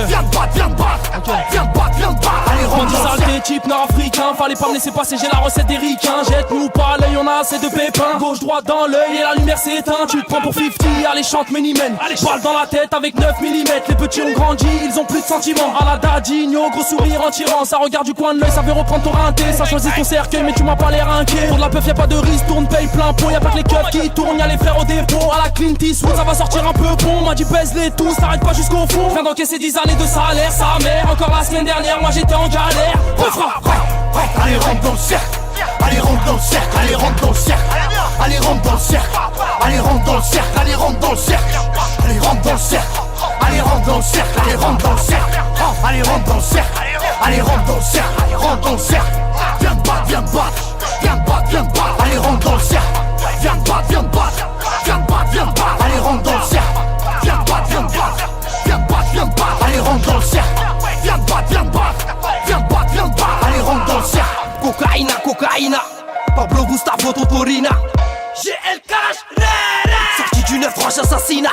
[SPEAKER 3] Viens me battre, viens me battre. Viens me battre, viens me battre. Allez, rentre dans le cercle.
[SPEAKER 8] Type nord-africain, ricains. Fallait pas me laisser passer, j'ai la recette des ricains. Jette-nous pas l'œil, on a assez de pépins. Gauche, droite dans l'œil et la lumière s'éteint. Tu te prends pour 50, allez chante Many Men. Balle dans la tête avec 9 mm. Les petits ont grandi, ils ont plus de sentiments. À la Dadinho, gros sourire en tirant. Ça regarde du coin de l'œil, ça veut reprendre ton rinté. Ça choisit ton cercueil, mais tu m'as pas l'air inquiet. Pour de la peuf, y'a pas de risque, tourne, paye plein pot. Y'a pas que les keufs qui tournent, y'a les frères au dépôt. À la Clint Eastwood, ça va sortir un peu bon. M'a dit baise-les tous, t'arrêtes pas jusqu'au fond. Viens d'encaisser 10 années de salaire, sa mère. Encore la semaine dernière, moi j'étais en galère.
[SPEAKER 3] Allez rentre dans le cercle. Allez rentre dans le cercle. Allez rentre dans le cercle. Allez rentre dans le cercle. Allez rentre dans le cercle. Allez rentre dans le cercle. Allez rentre dans le cercle. Allez rentre dans le cercle. Allez rentre dans le cercle. Allez rentre dans le cercle. Allez rentre dans le cercle. Allez rentre dans le cercle. Viens me battre, viens me battre. Viens me battre, viens me battre. Allez rentre dans le cercle. Viens me battre, viens me battre. Viens me battre, viens me battre. Allez rentre dans le cercle. Viens me battre, viens me battre. Viens me battre, viens me battre. Allez rentre dans le cercle. Viens me battre, viens me battre. Viens me battre, viens me battre. Allez rentre dans le cercle.
[SPEAKER 8] Cocaïna, cocaïna. Pablo Gustavo Totorina. GL Cash, sorti du 9 franche assassinat.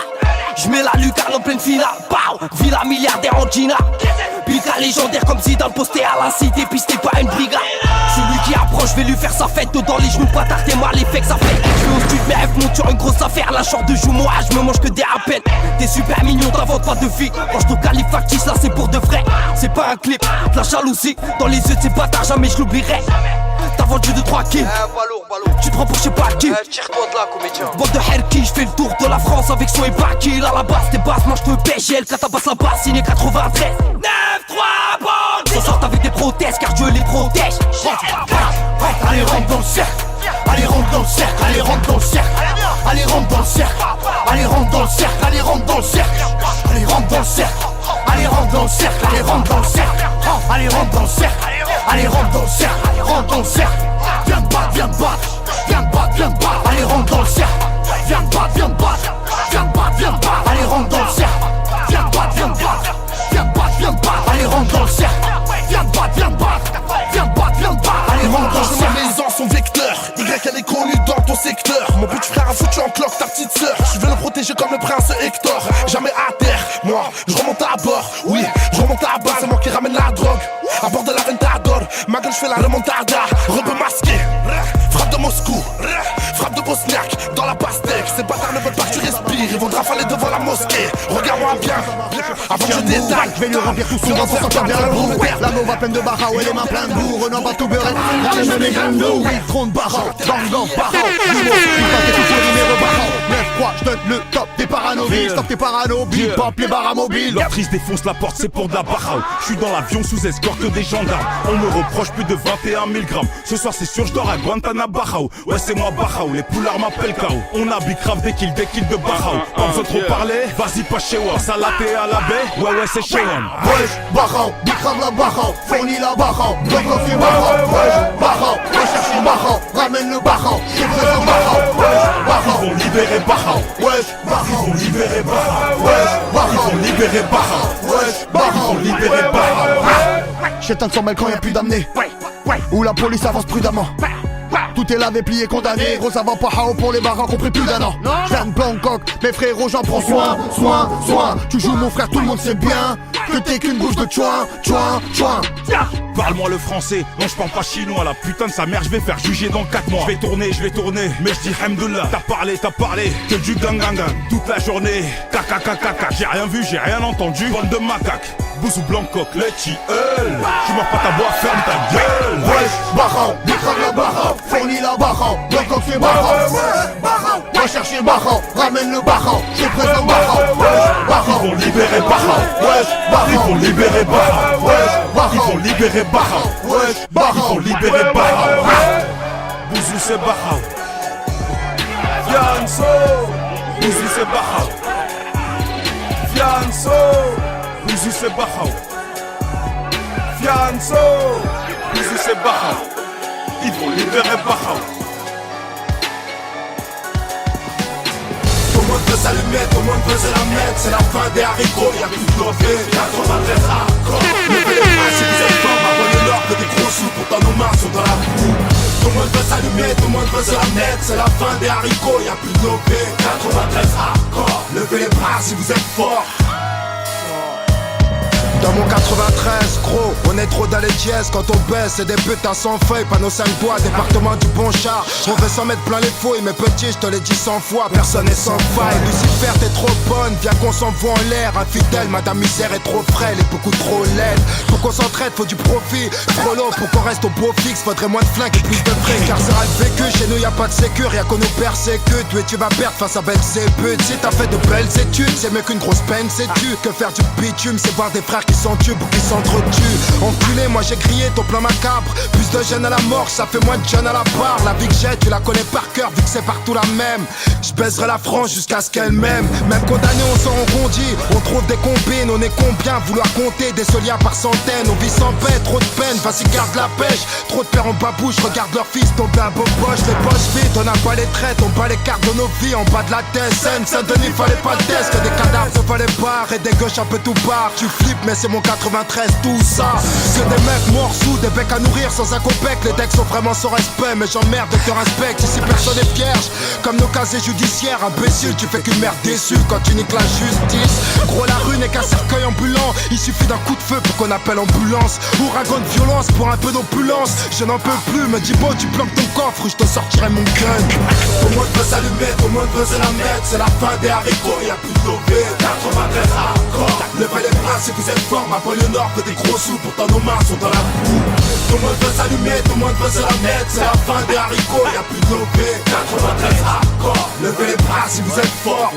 [SPEAKER 8] J'mets la lucarne en pleine finale. Pow, Villa milliardaire en Gina. Pika légendaire comme Zidane posté à la cité. Pisté pas une brigade. Celui qui approche, je vais lui faire sa fête. Dans les genoux, pas t'es moi l'effet que ça fait. J'vais au stud, mes rêves montent sur une grosse affaire. La short de joue, moi je me mange que des à peine. T'es super mignon, t'inventes pas de vie. Quand je te calife factice, là c'est pour de vrai. C'est pas un clip, de la jalousie. Dans les yeux de ces bâtards, jamais je l'oublierai. T'as vendu de 3 kills. Tu te prends pour je sais pas qui.
[SPEAKER 11] Tire-toi de là, comédien.
[SPEAKER 8] Bande de Herky, j'fais le tour de la France avec son et kill. À la base, t'es basse, moi j'te pêche. Elle, quand t'as la basse, signé 93. 9-3 bande. S'en sortent avec des prothèses, car Dieu les protège.
[SPEAKER 3] Allez rentre dans le cercle. Allez rentre dans le cercle. Allez rentre dans le cercle. Allez rentre dans le cercle. Allez rentre dans le cercle. Allez rentre dans le cercle. Allez rentre dans le cercle. Allez rentre dans le cercle. Allez rentre dans le cercle. Allez rentre dans le cercle. Allez rentre dans le cercle. Allez rentre dans le cercle. Viens me battre, viens me battre. Viens me battre, viens me battre. Allez rentre dans le cercle. Viens me battre, viens me battre. Viens me battre, viens me battre. Allez rentre dans le cercle. Viens me battre, viens me battre. Viens me battre, viens me battre. Allez rentre dans le cercle. Viens me battre, viens me battre. Viens me battre, viens me battre. Allez rentre dans le cercle.
[SPEAKER 10] Maison, son vecteur. Y, elle est connue dans ton secteur. Mon petit frère a foutu en cloque ta petite sœur. Je veux le protéger comme le prince Hector. Jamais à terre, moi, je remonte à bord. Oui, je remonte à bas, c'est moi qui ramène la drogue. À bord de la Ventador, ma gueule, je fais la remontada. Rebeu masqué, frappe de Moscou, frappe de Bosniaque, dans la pastèque. Ces bâtards ne veulent pas que tu respires, ils vont te rafaler devant la mosquée. Regarde-moi bien, avant que je détaille.
[SPEAKER 3] Je vais lui remplir tout son ventre pour sentir bien le bout. La nova pleine de barra, et les mains pleines de boue. Renan va tout beurrer, la même les graines d'eau. Oui, trône barra, gang, barra. Dis-moi, tu passes tout sur numéro barra. 9-3, je donne le top des paranoïdes. Stop tes parano, big pop, les barras mobiles.
[SPEAKER 12] L'autrice défonce la porte, c'est pour de la barra. Je suis dans l'avion sous escorte des gendarmes. On me reproche plus de 21 000 grammes. Ce soir c'est sûr je dors à Guantanamo. Ouais c'est moi Barao, les poulards m'appellent Kao. On a bicrave des kills de Barao. Pas besoin de trop parler, vas-y pas chez moi. Salaté à la baie, ouais c'est chez moi.
[SPEAKER 3] Wesh, Barao, bicrave la Barao. Fournis la Barao, bloc off et Barao. Wesh, Barao, recherche le Barao. Ramène le Barao, je présente Barao. Wesh, Barao,
[SPEAKER 12] ils vont libérer Barao.
[SPEAKER 3] Wesh, Barao,
[SPEAKER 12] ils vont libérer Barao.
[SPEAKER 3] Wesh, Barao,
[SPEAKER 12] ils vont libérer Barao.
[SPEAKER 3] Wesh,
[SPEAKER 12] Barao, ils vont libérer Barao.
[SPEAKER 3] J'éteins son mail quand y'a plus d'amener. Où la police avance prudemment. Tout est lavé, plié, condamné. Gros, ça va pas hao pour les barras qu'on pris plus d'un an. J'viens de Bangkok, mes frérots, j'en prends soin. Tu joues mon frère, tout le monde sait bien que t'es qu'une bouche de chouin.
[SPEAKER 12] Parle-moi le français, non je parle pas chinois. La putain de sa mère, je vais faire juger dans 4 mois. Je vais tourner, mais je dis hamdoullah. T'as parlé, que du gangang toute la journée. Kaka, j'ai rien vu, j'ai rien entendu. Bande de macaques, Bouzou Blancoc, les Chiel. Tu m'as pas ta boîte, ferme ta gueule.
[SPEAKER 3] Wesh, Barao, bicrave la Barao. Fournis la Barao, Blancoc c'est Barao. Va chercher Barao, ramène le Barao. Je présente Barao.
[SPEAKER 12] Ils vont libérer Barao.
[SPEAKER 3] Wesh, Barao,
[SPEAKER 12] ils vont libérer Barao. Ils vont libérer Barao. Ils vont libérer Barao. Bouzou c'est Barao. Fianso, Bouzou c'est Barao. Fianso, Bouzou c'est Barao. Fianso, Bouzou c'est Barao. Ils vont libérer Barao.
[SPEAKER 10] Tout le monde veut s'allumer, tout le monde veut se la mettre. C'est la fin des haricots, y'a plus de lové. 93 hardcore. Levez les mains si vous êtes forts. Abonnez l'or que des gros sous, pourtant nos mains sont dans la boue. Tout le monde veut s'allumer, tout le monde veut se la mettre. C'est la fin des haricots, y'a plus de lové. 93 hardcore. Levez les bras si vous êtes forts.
[SPEAKER 3] Dans mon 93 93, gros, on est trop dans les dièses quand on baisse. C'est des putains sans feuilles, panneaux 5 doigts, département du bon char. On veut s'en mettre plein les fouilles, mais petit, je te l'ai dit 100 fois, personne n'est sans faille. Lucifer, t'es trop bonne, viens qu'on s'envoie en l'air. Infidèle, madame misère est trop frêle et beaucoup trop laide. Pour qu'on s'entraide, faut du profit. Frollo, pour qu'on reste au beau fixe, faudrait moins de flingues et plus de frais. Car ça a vécu, chez nous y'a pas de sécure, y'a qu'on nous persécute. Tu vas perdre face à Belzébuth. Si t'as fait de belles études, c'est mieux qu'une grosse peine, sais-tu. Que faire du bitume, c'est voir des frères qui s'entubent ou qui s'entretuent. Enculé, moi j'ai crié ton plan macabre. Plus de jeunes à la mort, ça fait moins de jeunes à la barre. La vie que j'ai, tu la connais par cœur, vu que c'est partout la même. Je baiserai la France jusqu'à ce qu'elle m'aime. Même condamné, on s'en rebondit. On trouve des combines, on est combien vouloir compter des soliens par centaines. On vit sans paix, trop de peine, vas-y garde la pêche. Trop de pères en babouche, regarde leur fils tomber à beau poche. Les poches vides, on n'a pas les traites, on bat les cartes de nos vies en bas de la tête. Saint-Denis, fallait pas le test, que des cadavres ne fallait pas. Et des gauches un peu tout barre. Tu flippes, mais c'est mon 93, tout ça. Que des mecs morts sous, des becs à nourrir sans un copec. Les decks sont vraiment sans respect, mais j'emmerde de te respecte. Ici personne est vierge, comme nos casiers judiciaires. Imbécile, tu fais qu'une merde déçue quand tu niques la justice. Gros, la rue n'est qu'un cercueil ambulant. Il suffit d'un coup de feu pour qu'on appelle ambulance. Ouragan de violence pour un peu d'opulence. Je n'en peux plus, me dis beau, tu planques ton coffre ou je te sortirai mon gun. Tout le monde veut s'allumer, tout le monde veut se la mettre. C'est la fin des haricots, y'a plus de lobé. 93 hardcore. Levez les bras si vous êtes fort. Ma banlieue nord fait des gros sous, pourtant nos mains sont dans la boue. Tout le monde veut s'allumer, tout le monde veut se la mettre. C'est la fin des haricots, y'a plus de lobé. 93 hardcore. Levez les bras si vous êtes fort.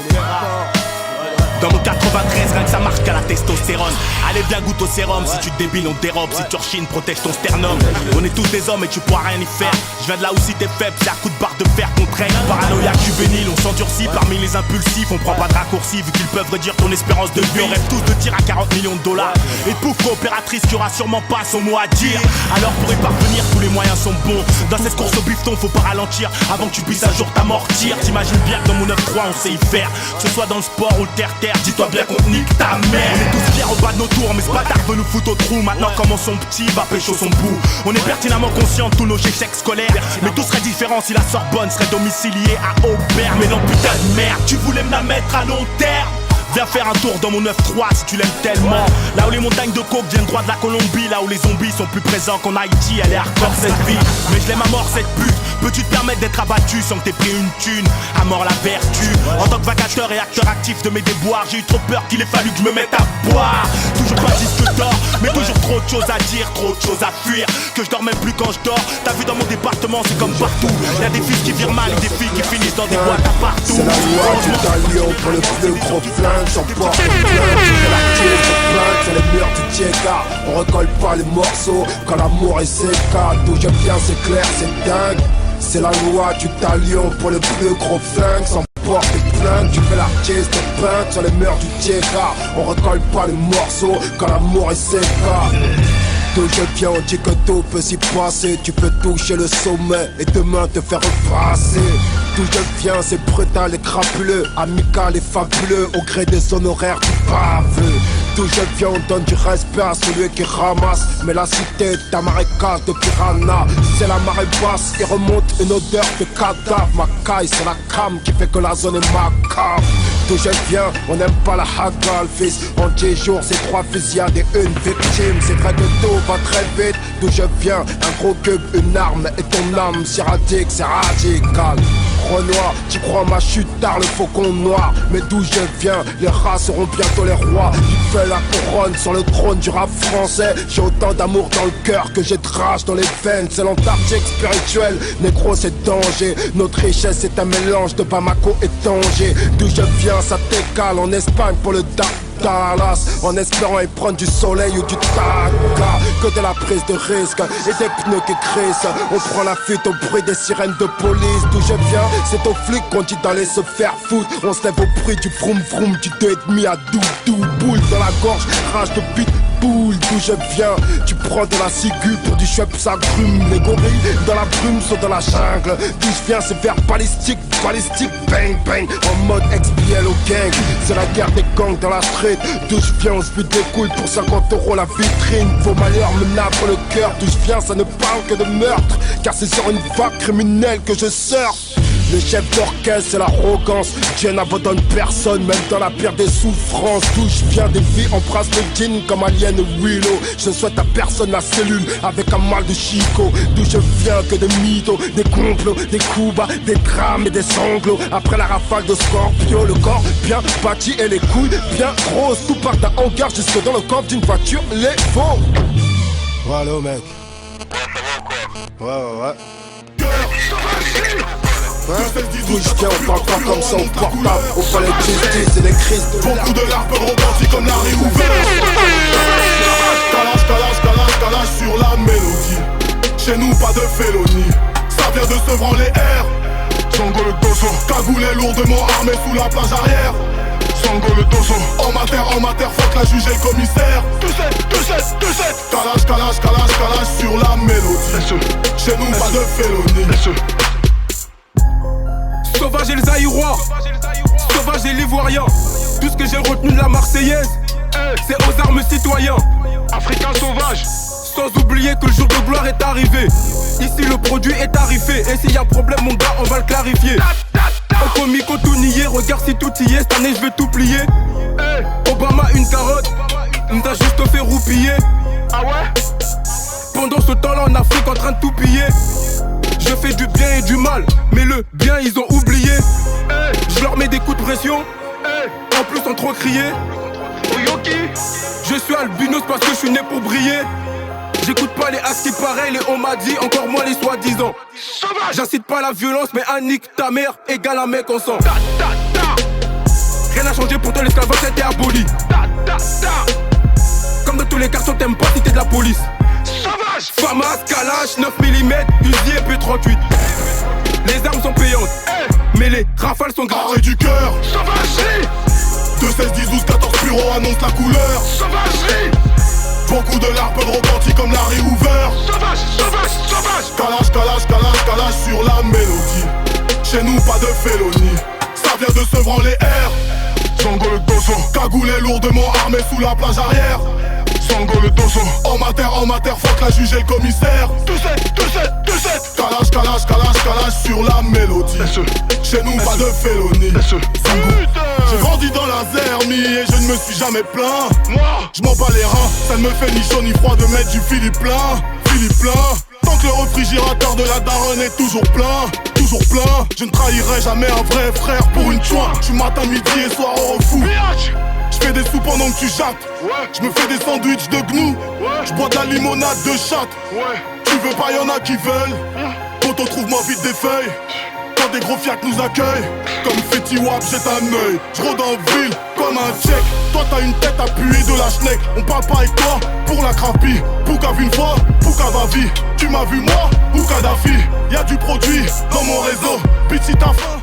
[SPEAKER 11] Dans mon 93, rien que ça marque à la testostérone. Allez bien goûte au sérum, si tu te débiles on te dérobe. Si tu rechines, protège ton sternum. On est tous des hommes et tu pourras rien y faire. Je viens de là où si t'es faible, c'est à coup de barre de fer qu'on traîne. Paranoïaque juvénile, on s'endurcit parmi les impulsifs. On prend pas de raccourcis vu qu'ils peuvent réduire ton espérance de vie. On rêve tous de tir à 40 millions de dollars. Et pouf, coopératrice qui aura sûrement pas son mot à dire. Alors pour y parvenir, tous les moyens sont bons. Dans cette course au bifton, faut pas ralentir avant que tu puisses un jour t'amortir. T'imagines bien que dans mon 9-3 on sait y faire. Que ce soit dans le sport ou le terre-terre, dis-toi bien qu'on nique ta mère. On est tous fiers au bas de nos tours, mais ce bâtard veut nous foutre au trou. Maintenant comment son petit va pécho son bout. On est pertinemment conscients de tous nos échecs scolaires. Mais tout serait différent si la Sorbonne serait domiciliée à Aubert. Mais non putain de merde, tu voulais me la mettre à long terme. Viens faire un tour dans mon 9-3 si tu l'aimes tellement. Là où les montagnes de coke viennent droit de la Colombie. Là où les zombies sont plus présents qu'en Haïti. Elle est hardcore cette vie, mais je l'aime à mort cette pute. Peux-tu te permettre d'être abattu sans que t'aies pris une thune? À mort la vertu. En tant que vacateur et acteur actif de mes déboires, j'ai eu trop peur qu'il ait fallu que je me mette à boire. Toujours pas disque d'or, mais toujours trop de choses à dire, trop de choses à fuir. Que je dors même plus quand je dors. T'as vu dans mon département c'est comme partout. Y'a des fils qui virent mal et des filles qui finissent dans des boîtes à partout.
[SPEAKER 3] C'est la loi du talion pour le plus gros flingue. Sans porte plainte, c'est la tire, c'est plainte sur les murs du Tcheka. On recolle pas les morceaux quand l'amour est sécade. D'où je viens c'est clair, c'est dingue. C'est la loi du talion pour le plus gros flingue. Sans porte plainte, tu fais l'artiste peinte sur les murs du Tcheka. On recolle pas les morceaux quand l'amour est sécade. D'où je viens, on dit que tout peut s'y passer. Tu peux toucher le sommet et demain te faire effacer. D'où je viens, c'est brutal et crapuleux, amical et fabuleux, au gré des honoraires du baveux. D'où je viens, on donne du respect à celui qui ramasse. Mais la cité est un marécage de piranha. C'est la marée basse, il remonte une odeur de cadavre. Ma caille, c'est la cam qui fait que la zone est macabre. D'où je viens, on n'aime pas la hagal, fils. En 10 jours, c'est 3 fusillades et une victime. C'est vrai que tout va très vite. D'où je viens, un gros cube, une arme et ton âme. Si radique, c'est radical. Renoir, tu crois ma chute tard, le faucon noir. Mais d'où je viens, les rats seront bientôt les rois. Il fait la couronne sur le trône du rap français. J'ai autant d'amour dans le cœur que j'ai de rage dans les veines. C'est l'Antarctique spirituel, négro c'est danger. Notre richesse c'est un mélange de Bamako et Tanger. D'où je viens, ça t'écale en Espagne pour le Dallas, en espérant y prendre du soleil ou du taga. Que de la prise de risque et des pneus qui crissent. On prend la fuite au bruit des sirènes de police. D'où je viens, c'est aux flics qu'on dit d'aller se faire foutre. On se lève au bruit du vroom vroom, du 2,5 à doudou. Boule dans la gorge, rage de pitbull. D'où je viens, tu prends de la ciguë pour du chouette, ça grume. Les gorilles dans la brume sont dans la jungle. D'où je viens, c'est vers balistique, bang bang. En mode XPL au gang, c'est la guerre des gangs dans la street. D'où je viens, on se fait des couilles pour 50 € la vitrine. Vos malheurs me nappent le cœur. D'où je viens, ça ne parle que de meurtre, car c'est sur une vague criminelle que je surfe.
[SPEAKER 2] Le chef d'orchestre, c'est l'arrogance. Dieu n'abandonne personne, même dans la pire des souffrances. D'où je viens, des vies embrassent les jeans comme Alien et Willow. Je ne souhaite à personne la cellule avec un mal de Chico. D'où je viens que des mythos, des complots, des coups bas, des drames et des sanglots. Après la rafale de Scorpio, le corps bien bâti et les couilles bien grosses. Tout part d'un hangar jusque dans le coffre d'une voiture, les faux. Voilà mec. Ouais. D'où je viens, on parle pas comme ça, on portable. Au palais de justice et les crises de
[SPEAKER 1] beaucoup de larmes repentis comme la réouverte. Calage sur la mélodie. Chez nous pas de félonie. Ça vient de Sevran les airs. Sango le dosso, cagoulé lourdement armé sous la plage arrière. Sango le dosso, en matière, fuck la juge et le commissaire. 2-7. Calage sur la mélodie. Chez nous pas de félonie.
[SPEAKER 2] Sauvage et les Aïrois, sauvage et l'Ivoirien. Tout ce que j'ai retenu de la Marseillaise, c'est aux armes citoyens. Africain sauvage. Sans oublier que le jour de gloire est arrivé. Ici le produit est tarifé. Et s'il y a un problème mon gars on va le clarifier. Au comico tout nié, regarde si tout y est. Cette année je vais tout plier. Obama une carotte, il nous a juste fait roupiller. Ah ouais? Pendant ce temps là en Afrique en train de tout piller. Je fais du bien et du mal, mais le bien ils ont oublié. Je leur mets des coups de pression, en plus sans trop crier. Je suis albinos parce que je suis né pour briller. J'écoute pas les as qui pareil, les on m'a dit, encore moins les soi-disant. J'incite pas la violence, mais un nique ta mère égale un mec en sang. Rien n'a changé, pourtant l'esclavage était aboli. Comme dans tous les quartiers, t'aimes pas si t'es de la police. Famas, Kalash, 9 mm, Uzi et P38. Les armes sont payantes, mais les rafales sont graves.
[SPEAKER 1] Arrêt du cœur, sauvagerie. 2, 16, 10, 12, 14 bureaux annonce la couleur. Sauvagerie. Beaucoup de larmes repentis comme la réouverte. Sauvage. Calage sur la mélodie. Chez nous pas de félonie. Ça vient de Sevran les airs. Sango le dosso, cagoulé lourdement armé sous la plage arrière. Sango le dosso, en matière, fuck la juge et le commissaire. 2-7. Calage sur la mélodie. Chez nous pas de félonie. J'ai grandi dans la Zermie et je ne me suis jamais plaint. Moi, je m'en bats les reins, ça ne me fait ni chaud ni froid de mettre du Philippe plein. Tant que le réfrigérateur de la daronne est toujours plein. Je ne trahirai jamais un vrai frère pour une chouin. Je suis matin, midi et soir au refou. Je fais des sous pendant que tu jappes. Je me fais des sandwichs de gnou. Je bois de la limonade de chatte. Tu veux pas, y'en a qui veulent. Poto, trouve-moi vite des feuilles. Quand des gros fiacs nous accueillent, comme Fetty Wap, jette un œil. Je rôde en ville comme un tchèque. Toi t'as une tête appuyée de la schneck. On parle pas avec toi pour la crapie. Pouka vu une fois, Pouka va vie. Tu m'as vu moi ou Kadhafi. Y'a du produit dans mon réseau. Bitch si t'as faim,